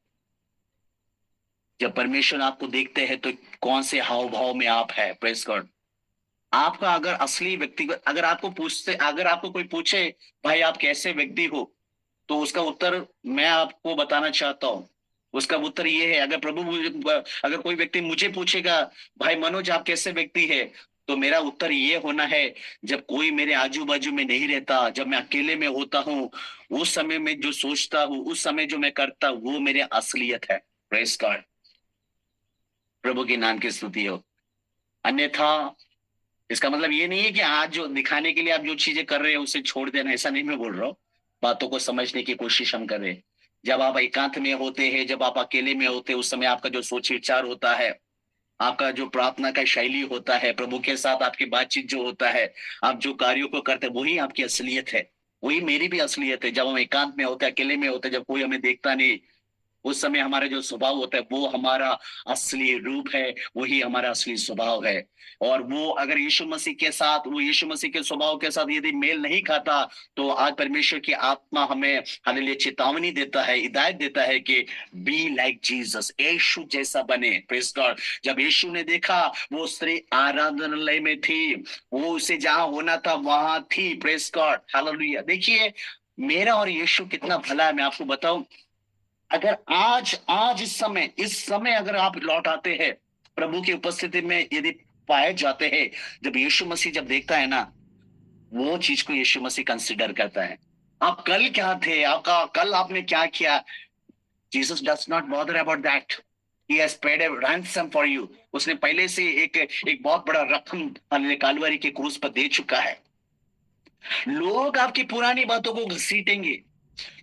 जब परमेश्वर आपको देखते हैं तो कौन से हाव भाव में आप है? Press God. आपका अगर असली व्यक्तिगत, अगर आपको कोई पूछे भाई आप कैसे व्यक्ति हो, तो उसका उत्तर मैं आपको बताना चाहता हूँ। उसका उत्तर ये है, अगर कोई व्यक्ति मुझे पूछेगा भाई मनोज आप कैसे व्यक्ति है, तो मेरा उत्तर ये होना है, जब कोई मेरे आजू बाजू में नहीं रहता, जब मैं अकेले में होता हूँ, उस समय में जो सोचता हूँ, उस समय जो मैं करता हूँ, वो मेरे असलियत है। Praise God. प्रभु के नाम की स्तुति हो। अन्यथा इसका मतलब ये नहीं है कि आज जो दिखाने के लिए आप जो चीजें कर रहे हैं उसे छोड़ देना, ऐसा नहीं मैं बोल रहा हूँ। बातों को समझने की कोशिश हम कर रहे हैं। जब आप एकांत में होते हैं, जब आप अकेले में होते हैं, उस समय आपका जो सोच विचार होता है, आपका जो प्रार्थना का शैली होता है, प्रभु के साथ आपकी बातचीत जो होता है, आप जो कार्यों को करते हैं, वही आपकी असलियत है। वही मेरी भी असलियत है। जब हम एकांत में होते हैं, अकेले में होते हैं, जब कोई हमें देखता नहीं, उस समय हमारा जो स्वभाव होता है वो हमारा असली रूप है, वही हमारा असली स्वभाव है। और वो अगर यीशु मसीह के साथ, वो यीशु मसीह के स्वभाव के साथ यदि मेल नहीं खाता, तो आज परमेश्वर की आत्मा हमें हालेलुया चेतावनी देता है, हिदायत देता है कि बी लाइक जीसस, यीशु जैसा बने। Praise God. जब यीशु ने देखा, वो स्त्री आराधनालय में थी, वो उसे जहां होना था वहां थी। Praise God, hallelujah. देखिए, मेरा और यीशु कितना भला है, मैं आपको बताऊं। अगर आज आज इस समय अगर आप लौट आते हैं, प्रभु की उपस्थिति में यदि पाए जाते हैं, जब यीशु मसीह जब देखता है ना, वो चीज को यीशु मसीह कंसिडर करता है। आप कल क्या थे, आपका कल आपने क्या किया, Jesus does not bother about that. He has paid a ransom for you. उसने पहले से एक बहुत बड़ा रकम कालवरी के क्रूस पर दे चुका है। लोग आपकी पुरानी बातों को घसीटेंगे,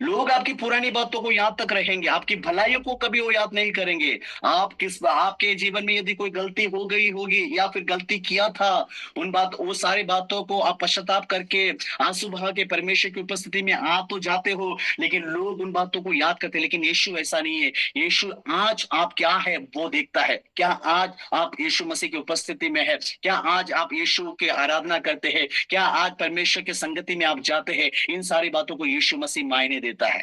लोग आपकी पुरानी बातों को याद तक रहेंगे, आपकी भलाइयों को कभी वो याद नहीं करेंगे। आपके जीवन में यदि कोई गलती हो गई होगी या फिर गलती किया था, वो सारी बातों को आप पश्चाताप करके आंसू बहा के परमेश्वर की उपस्थिति में आ तो जाते हो, लेकिन लोग उन बातों को याद करते हैं। लेकिन यीशु ऐसा नहीं है। यीशु आज आप क्या है वो देखता है। क्या आज आप यीशु मसीह की उपस्थिति में है? क्या आज आप यीशु की आराधना करते हैं? क्या आज परमेश्वर की संगति में आप जाते हैं? इन सारी बातों को यीशु मसीह मायने देता है।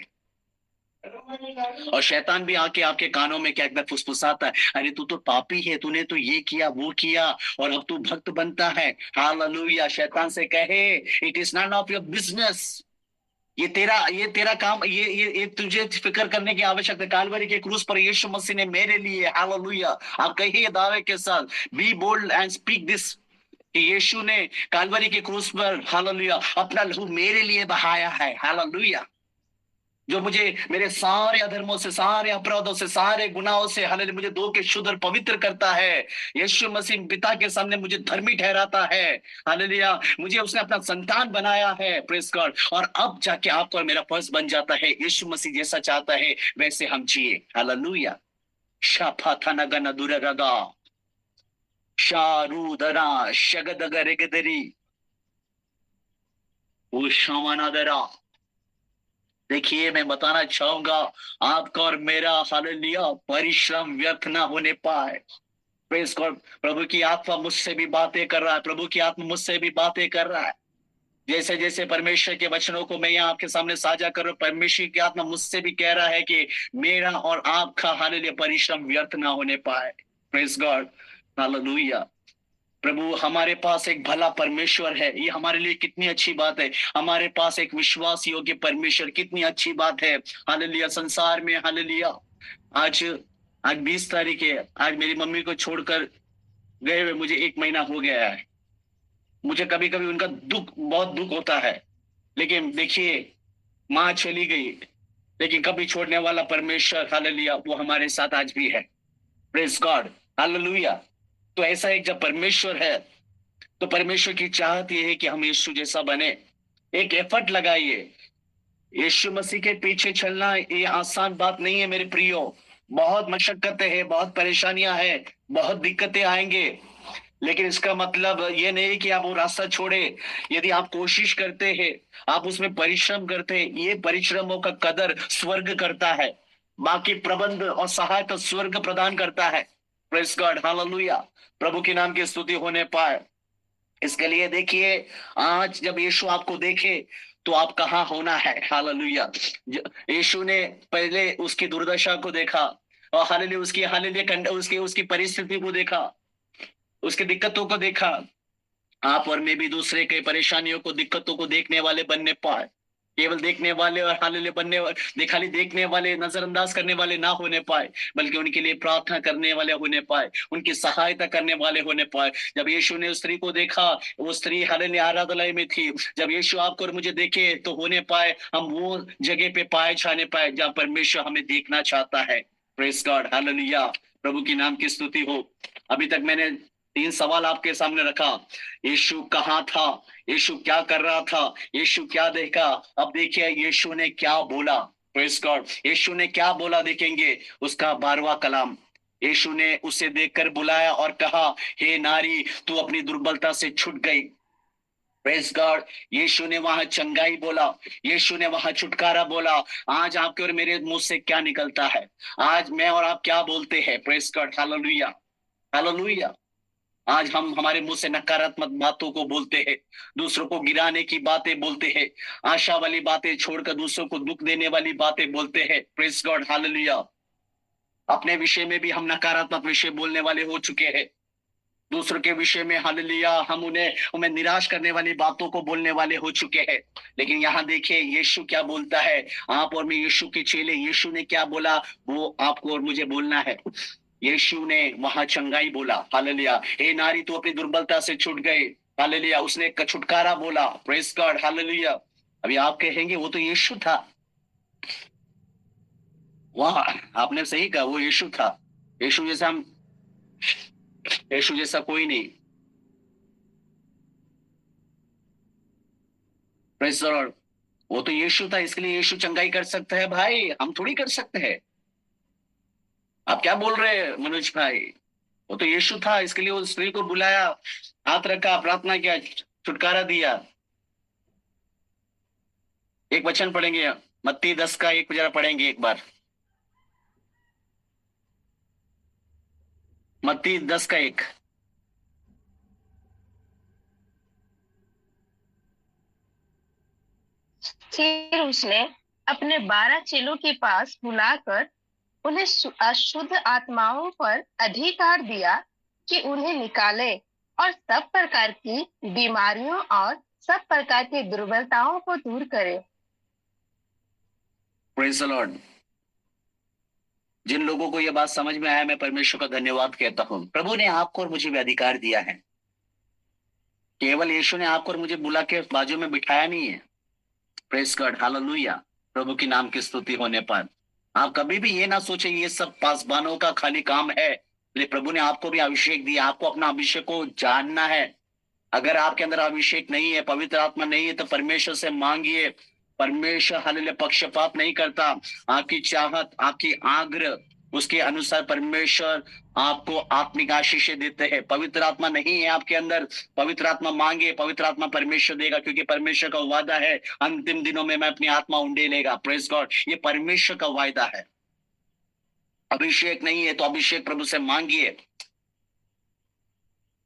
और शैतान भी आके आपके कानों में क्या एकदम फुसफुसाता है, अरे तू तो पापी है, तूने तो ये किया वो किया और अब तू भक्त बनता है। हालेलुया। शैतान से कहे, it is not of your business. ये तेरा काम, ये तुझे फिक्र करने की आवश्यकता है। कालवरी के क्रूस पर यीशु मसीह ने मेरे लिए, हालेलुया, आप कहिए दावे के साथ, be bold and speak this, कि यीशु ने कालवरी के क्रूस पर, हालेलुया, अपना लहू मेरे लिए बहाया है। हालेलुया। जो मुझे मेरे सारे अधर्मों से, सारे अपराधों से, सारे गुनाहों से, हालेलुया, मुझे धो के शुद्ध और पवित्र करता है। यीशु मसीह पिता के सामने मुझे धर्मी ठहराता है। हालेलुया। मुझे उसने अपना संतान बनाया है। Praise God. और अब जाके आपको और मेरा फर्ज बन जाता है, यीशु मसीह जैसा चाहता है वैसे हम जिए। हालेलुया। शाफा थाना दुरगा शारूदरा शगदगरेगदरी वो शमानादरा। देखिए, मैं बताना चाहूंगा, आपका और मेरा, हालेलुया, परिश्रम व्यर्थ ना होने पाए। Praise God. प्रभु की आत्मा मुझसे भी बातें कर रहा है, प्रभु की आत्मा मुझसे भी बातें कर रहा है। जैसे जैसे परमेश्वर के वचनों को मैं यहाँ आपके सामने साझा कर रहा हूं, परमेश्वर की आत्मा मुझसे भी कह रहा है कि मेरा और आपका, हालेलुया, परिश्रम व्यर्थ ना होने पाए। Praise God. हालेलुया। प्रभु, हमारे पास एक भला परमेश्वर है, ये हमारे लिए कितनी अच्छी बात है। हमारे पास एक विश्वास योग्य परमेश्वर, कितनी अच्छी बात है। हालेलुया। संसार में, हालेलुया, आज आज 20 तारीख है। आज मेरी मम्मी को छोड़कर गए हुए मुझे 1 महीना हो गया है। मुझे कभी कभी उनका बहुत दुख होता है। लेकिन देखिए, माँ चली गई, लेकिन कभी छोड़ने वाला परमेश्वर, हालेलुया, वो हमारे साथ आज भी है। Praise God. हालेलुया। तो ऐसा एक जब परमेश्वर है, तो परमेश्वर की चाहत ये है कि हम यीशु जैसा बने। एक एफर्ट लगाइए। यीशु मसीह के पीछे चलना ये आसान बात नहीं है मेरे प्रियो। बहुत मशक्कतें हैं, बहुत परेशानियां हैं, बहुत दिक्कतें आएंगे, लेकिन इसका मतलब ये नहीं कि आप वो रास्ता छोड़े। यदि आप कोशिश करते हैं, आप उसमें परिश्रम करते हैं, ये परिश्रमों का कदर स्वर्ग करता है। बाकी प्रबंध और सहायता स्वर्ग प्रदान करता है। Praise God. हालेलुया। प्रभु के नाम की स्तुति होने पाए। इसके लिए देखिए, आज जब यीशु आपको देखे तो आप कहाँ होना है। हालेलुया। यीशु ने पहले उसकी दुर्दशा को देखा, और हालेलुया, उसकी उसकी परिस्थिति को देखा, उसकी दिक्कतों को देखा। आप और मैं भी दूसरे के परेशानियों को, दिक्कतों को देखने वाले बनने पाए। केवल देखने वाले और हालेलुया बनने वाले, खाली देखने वाले, नजरअंदाज करने वाले ना होने पाए, बल्कि उनके लिए प्रार्थना करने वाले होने पाए, उनकी सहायता करने वाले होने पाए। जब यीशु ने उस स्त्री को देखा, वो स्त्री हालेलुया आराधनालय में थी। जब यीशु आपको और मुझे देखे तो होने पाए हम वो जगह पे पाए जाने पाए जहां परमेश्वर हमें देखना चाहता है। Praise God. हालेलुया। प्रभु की नाम की स्तुति हो। अभी तक मैंने 3 सवाल आपके सामने रखा। यीशु कहाँ था, यीशु क्या कर रहा था, यीशु क्या देखा। अब देखिए यीशु ने क्या बोला। Praise God. यीशु ने क्या बोला देखेंगे। उसका 12वां कलाम, यीशु ने उसे देखकर बुलाया और कहा, हे नारी, तू अपनी दुर्बलता से छूट गई। Praise God. यीशु ने वहां चंगाई बोला, यीशु ने वहां छुटकारा बोला। आज आपके और मेरे मुंह से क्या निकलता है? आज मैं और आप क्या बोलते हैं? Praise God, hallelujah, hallelujah. आज हम हमारे मुंह से नकारात्मक बातों को बोलते हैं, दूसरों को गिराने की बातें बोलते हैं, आशा वाली बातें छोड़कर दूसरों को दुख देने वाली बातें बोलते हैं। Praise God, hallelujah. अपने विषय में भी हम नकारात्मक विषय बोलने वाले हो चुके हैं, दूसरों के विषय में हालेलुया हम उन्हें निराश करने वाली बातों को बोलने वाले हो चुके हैं। लेकिन यहाँ देखिए यीशु क्या बोलता है, आप और मैं यीशु के चेले, यीशु ने क्या बोला वो आपको और मुझे बोलना है। यीशु ने वहां चंगाई बोला, हालेलुया। हे नारी, तू अपनी दुर्बलता से छूट गई, हालेलुया। उसने एक छुटकारा बोला, प्रेज गॉड, हालेलुया। अभी आप कहेंगे वो तो यीशु था। वाह, आपने सही कहा, वो यीशु था। यीशु जैसा हम, यीशु जैसा कोई नहीं। Praise the Lord. वो तो यीशु था, इसके लिए यीशु चंगाई कर सकता है भाई, हम थोड़ी कर सकते हैं। आप क्या बोल रहे हैं मनोज भाई? वो तो यीशु था, इसके लिए उस स्त्री को बुलाया, हाथ रखा, प्रार्थना किया, छुटकारा दिया। एक वचन पढ़ेंगे, मत्ती 10 का 1 जरा पढ़ेंगे एक बार। मत्ती 10 का 1। फिर उसने अपने 12 चेलों के पास बुलाकर उन्हें अशुद्ध आत्माओं पर अधिकार दिया कि उन्हें निकाले और सब प्रकार की बीमारियों और सब प्रकार की दुर्बलताओं को दूर करे। Praise the Lord. जिन लोगों को यह बात समझ में आया, मैं परमेश्वर का धन्यवाद कहता हूं। प्रभु ने आपको और मुझे भी अधिकार दिया है। केवल यीशु ने आपको और मुझे बुला के बाजू में बिठाया नहीं है। Praise God, hallelujah. प्रभु की नाम की स्तुति होने पर आप कभी भी ये ना सोचे ये सब पासबानों का खाली काम है। लेकिन प्रभु ने आपको भी अभिषेक दिया, आपको अपना अभिषेक को जानना है। अगर आपके अंदर अभिषेक नहीं है, पवित्र आत्मा नहीं है, तो परमेश्वर से मांगिए। परमेश्वर हालेलुया पक्षपात नहीं करता। आपकी चाहत, आपकी आग्रह, उसके अनुसार परमेश्वर आपको आत्मिक आशीषें देते हैं। पवित्र आत्मा नहीं है आपके अंदर, पवित्र आत्मा मांगे, पवित्र आत्मा परमेश्वर देगा, क्योंकि परमेश्वर का वादा है, अंतिम दिनों में मैं अपनी आत्मा उंडेलेगा। प्रेज गॉड, ये परमेश्वर का वायदा है। अभिषेक नहीं है तो अभिषेक प्रभु से मांगिए,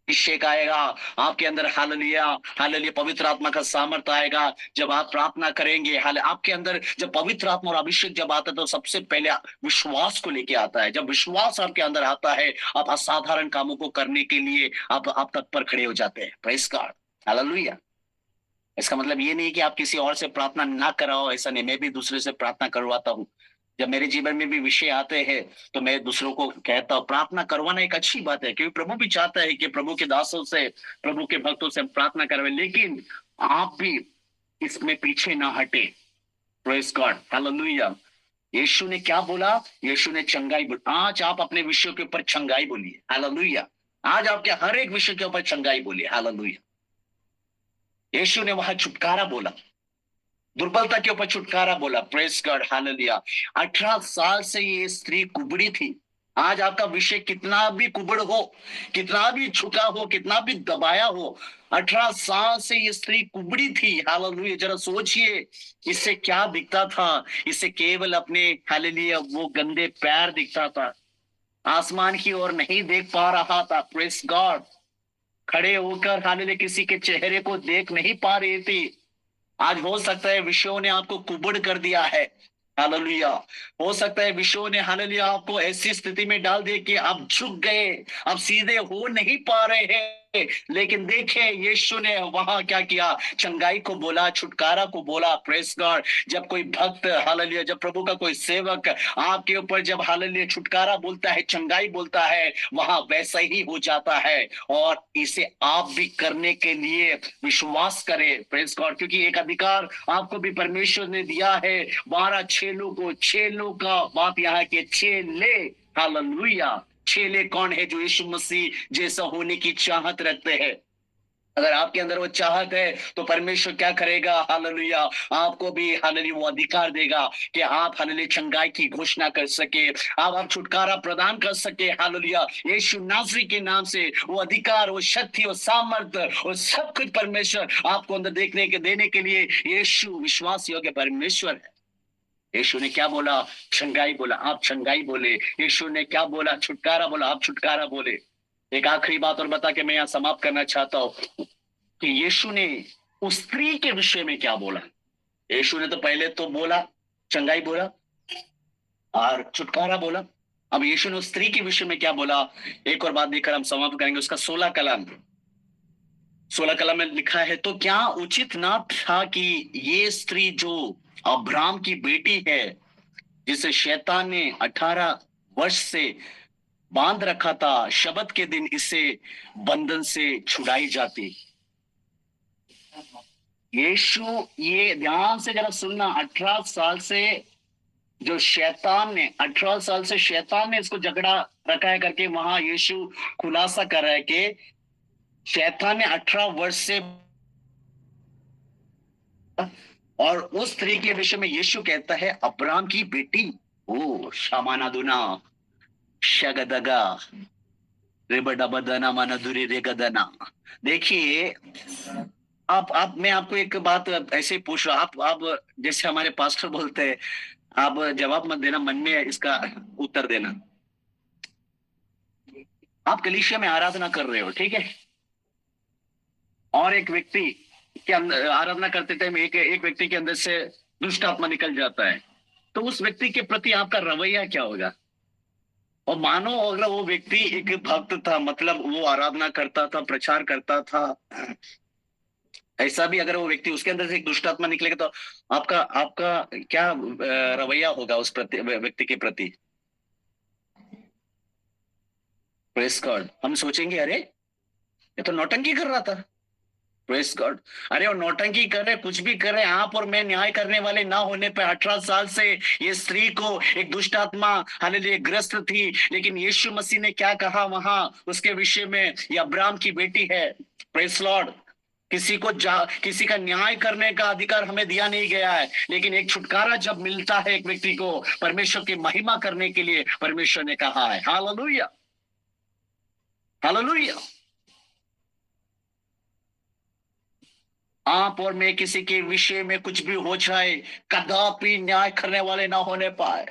अभिषेक आएगा आपके अंदर। Hallelujah, hallelujah. पवित्र आत्मा का सामर्थ आएगा जब आप प्रार्थना करेंगे। आपके अंदर जब पवित्र आत्मा और अभिषेक जब आता है तो सबसे पहले विश्वास को लेके आता है। जब विश्वास आपके अंदर आता है, आप असाधारण कामों को करने के लिए आप तत्पर खड़े हो जाते हैं। Praise God, hallelujah. इसका मतलब ये नहीं कि आप किसी और से प्रार्थना ना कराओ, ऐसा नहीं। मैं भी दूसरे से प्रार्थना करवाता हूँ। जब मेरे जीवन में भी विषय आते हैं तो मैं दूसरों को कहता हूँ, प्रार्थना करवाना एक अच्छी बात है, क्योंकि प्रभु भी चाहता है कि प्रभु के दासों से, प्रभु के भक्तों से प्रार्थना करवे। लेकिन आप भी इसमें पीछे ना हटे। Praise God, hallelujah. यीशु ने क्या बोला? यीशु ने चंगाई बोली। आज आप अपने विषयों के ऊपर चंगाई बोलिए, हालेलुया। आज आपके हर एक विषय के ऊपर चंगाई बोलिए, हालेलुया। यीशु ने वहां छुटकारा बोला, दुर्बलता के ऊपर छुटकारा बोला। Praise God, hallelujah. 18 साल से ये स्त्री कुबड़ी थी। आज आपका विषय कितना भी कुबड़ हो, कितना भी झुका हो, कितना भी दबाया हो, 18 साल से ये स्त्री कुबड़ी थी। हालेलुया। जरा सोचिए, इससे क्या दिखता था? इससे केवल अपने हालेलुया वो गंदे पैर दिखता था, आसमान की ओर नहीं देख पा रहा था। Praise God. खड़े होकर हालेलुया किसी के चेहरे को देख नहीं पा रही थी। आज हो सकता है विषयों ने आपको कुबड़ कर दिया है, हालेलुया। हो सकता है विषयों ने हालेलुया आपको ऐसी स्थिति में डाल दिया कि आप झुक गए, आप सीधे हो नहीं पा रहे हैं। लेकिन देखे यीशु ने वहां क्या किया? चंगाई को बोला, छुटकारा को बोला। Praise God. जब कोई भक्त हालेलुया, जब प्रभु का कोई सेवक आपके ऊपर जब हालेलुया छुटकारा बोलता है, चंगाई बोलता है, वहां वैसा ही हो जाता है। और इसे आप भी करने के लिए विश्वास करें। Praise God. क्योंकि एक अधिकार आपको भी परमेश्वर ने दिया है। 12 चेलों को, चेलों का बात यहाँ के चेले, हालेलुया। चेले कौन है? जो यीशु मसीह जैसा होने की चाहत रखते हैं। अगर आपके अंदर वो चाहत है तो परमेश्वर क्या करेगा, हालेलुया, आपको भी हालेलुया वो अधिकार देगा कि आप हालेलुया चंगाई की घोषणा कर सके, आप छुटकारा प्रदान कर सके, हालेलुया। यीशु नासरी के नाम से वो अधिकार, वो शक्ति, वो सामर्थ्य, वो सब कुछ परमेश्वर आपको अंदर देखने के देने के लिए यीशु विश्वास योग्य परमेश्वर है। यीशु ने क्या बोला? चंगाई बोला, आप चंगाई बोले। यीशु ने क्या बोला? छुटकारा बोला, आप छुटकारा बोले। एक आखिरी बात और बता के मैं यहाँ समाप्त करना चाहता हूं कि यीशु ने उस स्त्री के विषय में क्या बोला। यीशु ने तो पहले तो बोला, चंगाई बोला और छुटकारा बोला। अब यीशु ने उस स्त्री के विषय में क्या बोला, एक और बात देखकर हम समाप्त करेंगे। उसका 16 कलम में लिखा है, तो क्या उचित ना था कि ये स्त्री जो अब्राहम की बेटी है, जिसे शैतान ने 18 वर्ष से बांध रखा था, शबत के दिन इसे बंधन से छुड़ाई जाती। यीशु, ये ध्यान से जरा सुनना, 18 साल से जो शैतान ने 18 साल से शैतान ने इसको झगड़ा रखा है करके वहां यीशु खुलासा कर रहा है कि शैतान ने 18 वर्ष से, और उस स्त्री के विषय में यीशु कहता है अब्राहम की बेटी। ओ शामाना दुना शगदगा रेबडबदना मनदुरी रेगदना। देखिए, आप मैं आपको एक बात ऐसे पूछ रहा, आप जैसे हमारे पास्टर बोलते हैं, आप जवाब मत देना, मन में इसका उत्तर देना। आप कलीसिया में आराधना कर रहे हो, ठीक है, और एक व्यक्ति के अंदर आराधना करते टाइम एक व्यक्ति के अंदर से दुष्ट आत्मा निकल जाता है, तो उस व्यक्ति के प्रति आपका रवैया क्या होगा? और मानो अगर वो व्यक्ति एक भक्त था, मतलब वो आराधना करता था, प्रचार करता था, ऐसा भी अगर वो व्यक्ति उसके अंदर से एक दुष्ट आत्मा निकलेगा, तो आपका आपका क्या रवैया होगा उस प्रति व्यक्ति के प्रति? Press God. हम सोचेंगे अरे ये तो नौटंकी कर रहा था। Press God. अरे वो नौटंकी करे, कुछ भी करे, आप और मैं न्याय करने वाले ना होने पे 18 साल से ये स्त्री को एक दुष्ट आत्मा हालेलुया ग्रस्त थी, लेकिन यीशु मसीह ने क्या कहा वहां उसके विषय में? ये अब्राहम की बेटी है। Press Lord. किसी का न्याय करने का अधिकार हमें दिया नहीं गया है, लेकिन एक छुटकारा जब मिलता है एक व्यक्ति को, परमेश्वर की महिमा करने के लिए परमेश्वर ने कहा है। Hallelujah, hallelujah. आप और मैं किसी के विषय में कुछ भी हो जाए, कदापि न्याय करने वाले ना होने पाए।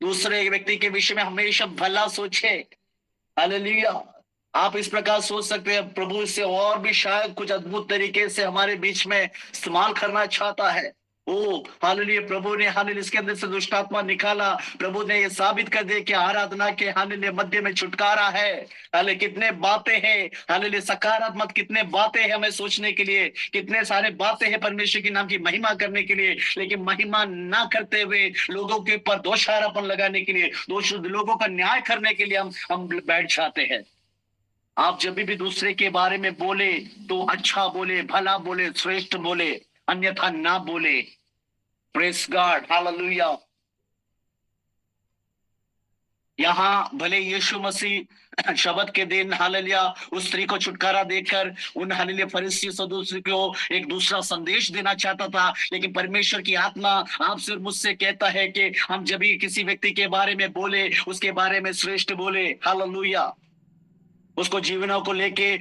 दूसरे व्यक्ति के विषय में हमेशा भला सोचे। हालेलुया। आप इस प्रकार सोच सकते हैं, प्रभु इससे और भी शायद कुछ अद्भुत तरीके से हमारे बीच में इस्तेमाल करना चाहता है। ओ हालेलुया, प्रभु ने हालेलुया इसके अंदर से दुष्ट आत्मा निकाला। प्रभु ने ये साबित कर दिया कि आराधना के हालेलुया मध्य में छुटकारा है। हालेलुया, कितने बातें हैं, हालेलुया सकारात्मक कितने बातें हैं हमें सोचने के लिए, कितने सारे बातें हैं परमेश्वर के नाम की महिमा करने के लिए, लेकिन महिमा ना करते हुए लोगों के ऊपर दोषारोपण लगाने के लिए, लोगों का न्याय करने के लिए हम बैठ जाते हैं। आप जब भी दूसरे के बारे में बोले तो अच्छा बोले, भला बोले, श्रेष्ठ बोले, अन्यथा ना बोले। Press God, hallelujah. यहाँ भले यीशु मसीह शबत के दिन हालेलुया उस स्त्री को छुटकारा देकर उन हालेलुया फरीसी सदूसी को एक दूसरा संदेश देना चाहता था, लेकिन परमेश्वर की आत्मा आपसे और मुझसे कहता है कि हम जब भी किसी व्यक्ति के बारे में बोले, उसके बारे में श्रेष्ठ बोले। हालेलुया। उसको जीवनों को लेके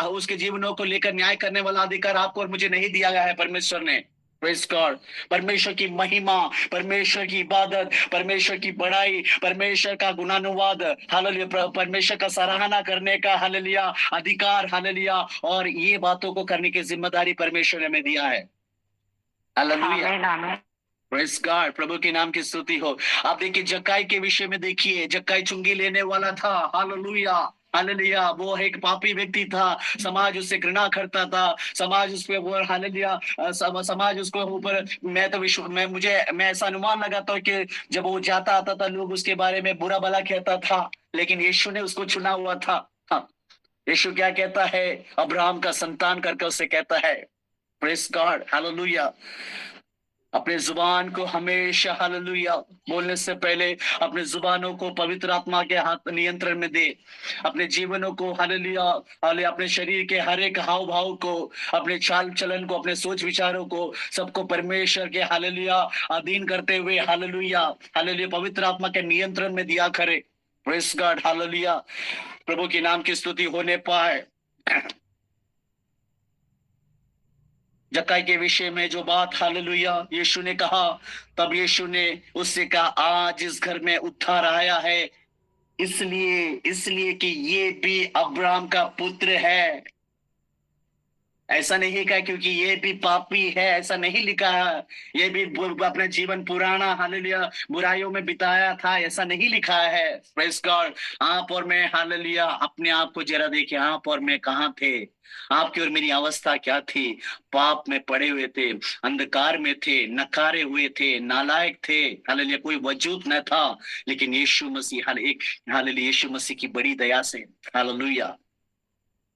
उसके जीवनों को लेकर न्याय करने वाला अधिकार आपको और मुझे नहीं दिया गया है परमेश्वर ने। Praise God. परमेश्वर की महिमा, परमेश्वर की इबादत, परमेश्वर की बड़ाई, परमेश्वर का गुणानुवाद, हालेलुया, परमेश्वर का सराहना करने का हालेलुया अधिकार, हालेलुया, और ये बातों को करने की जिम्मेदारी परमेश्वर ने हमें दिया है। Hallelujah, praise God. प्रभु के नाम की स्तुति हो। आप देखिए जक्काई के विषय में, देखिए जक्काई चुंगी लेने वाला था। Hallelujah, hallelujah. वो एक पापी व्यक्ति था, समाज उससे घृणा करता था, समाज उस पे वो हालेलुया समाज उसको ऊपर, मैं ऐसा अनुमान लगाता हूँ कि जब वो जाता आता था लोग उसके बारे में बुरा भला कहता था, लेकिन यीशु ने उसको चुना हुआ था। हाँ, यीशु क्या कहता है? अब्राहम का संतान करके उससे कहता है। Praise God, hallelujah. अपने जुबान को हमेशा हालेलुया बोलने से पहले अपने जुबानों को पवित्र आत्मा के हाथ नियंत्रण में दे। अपने जीवनों को हालेलुया, हाले अपने शरीर के हर एक हाव भाव को, अपने चाल चलन को, अपने सोच विचारों को, सबको परमेश्वर के हालेलुया अधीन करते हुए हालेलुया हालेलुया पवित्र आत्मा के नियंत्रण में दिया करे। Praise God hallelujah. प्रभु के नाम की स्तुति होने पाए। जक्कई के विषय में जो बात हालेलुया यीशु ने कहा, तब यीशु ने उससे कहा आज इस घर में उद्धार आया है, इसलिए इसलिए कि ये भी अब्राहम का पुत्र है। ऐसा नहीं कहा क्योंकि ये भी पापी है, ऐसा नहीं लिखा है। ये भी अपना जीवन पुराना हालेलुया बुराइयों में बिताया था, ऐसा नहीं लिखा है। Praise God. आप और मैं हालेलुया अपने आप को जरा देखिए, आप और मैं कहाँ थे, आपकी और मेरी अवस्था क्या थी। पाप में पड़े हुए थे, अंधकार में थे, नकारे हुए थे, नालायक थे हालेलुया, कोई वजूद न था। लेकिन यीशु मसीह हालेलुया यीशु मसीह की बड़ी दया से हालेलुया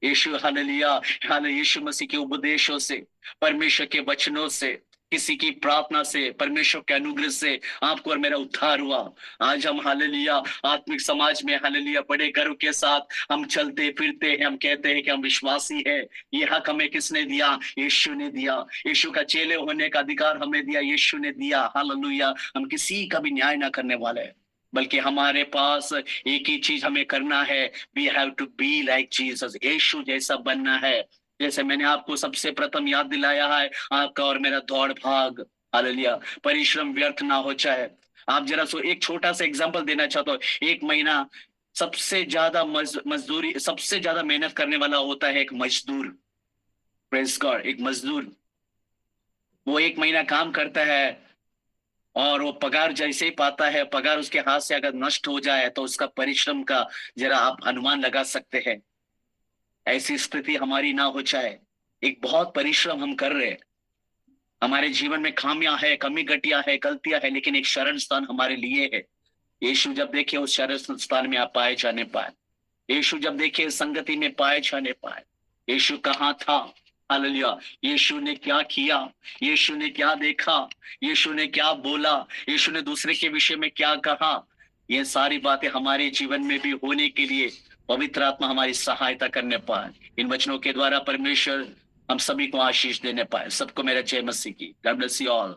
यीशु हालेलुया हालेलुया यीशु मसीह के उपदेशों से, परमेश्वर के वचनों से, किसी की प्रार्थना से, परमेश्वर के अनुग्रह से आपको और मेरा उद्धार हुआ। आज हम हालेलुया आत्मिक समाज में हालेलुया बड़े गर्व के साथ हम चलते फिरते हैं, हम कहते हैं कि हम विश्वासी है। ये हक हमें किसने दिया? यीशु ने दिया। यीशु का चेले होने का अधिकार हमें दिया, यीशु ने दिया। हालेलुया। हम किसी का भी न्याय ना करने वाले हैं, बल्कि हमारे पास एक ही चीज हमें करना है, we have to be like Jesus. यीशु जैसा बनना है। जैसे मैंने आपको सबसे प्रथम याद दिलाया है, आपका और मेरा दौड़ भाग हालेलुया परिश्रम व्यर्थ ना हो जाए। आप जरा सो एक छोटा सा एग्जांपल देना चाहता हूँ। एक महीना सबसे ज्यादा मजदूरी, सबसे ज्यादा मेहनत करने वाला होता है एक मजदूर। Praise God. एक मजदूर वो एक महीना काम करता है और वो पगार जैसे ही पाता है, पगार उसके हाथ से अगर नष्ट हो जाए तो उसका परिश्रम का जरा आप अनुमान लगा सकते हैं। ऐसी स्थिति हमारी ना हो जाए। एक बहुत परिश्रम हम कर रहे हैं, हमारे जीवन में खामियां है, कमी घटिया है, गलतियां है, लेकिन एक शरण स्थान हमारे लिए है। यीशु जब देखे उस शरण स्थान में आप पाए जाने पाए, यीशु जब देखे संगति में पाए जाने पाए। यीशु कहाँ था? हालेलुया। यीशु ने क्या किया? यीशु ने क्या देखा? यीशु ने क्या बोला? यीशु ने दूसरे के विषय में क्या कहा? ये सारी बातें हमारे जीवन में भी होने के लिए पवित्र आत्मा हमारी सहायता करने पाए। इन वचनों के द्वारा परमेश्वर हम सभी को आशीष देने पाए। सबको मेरा जय मसीह की। God bless you all.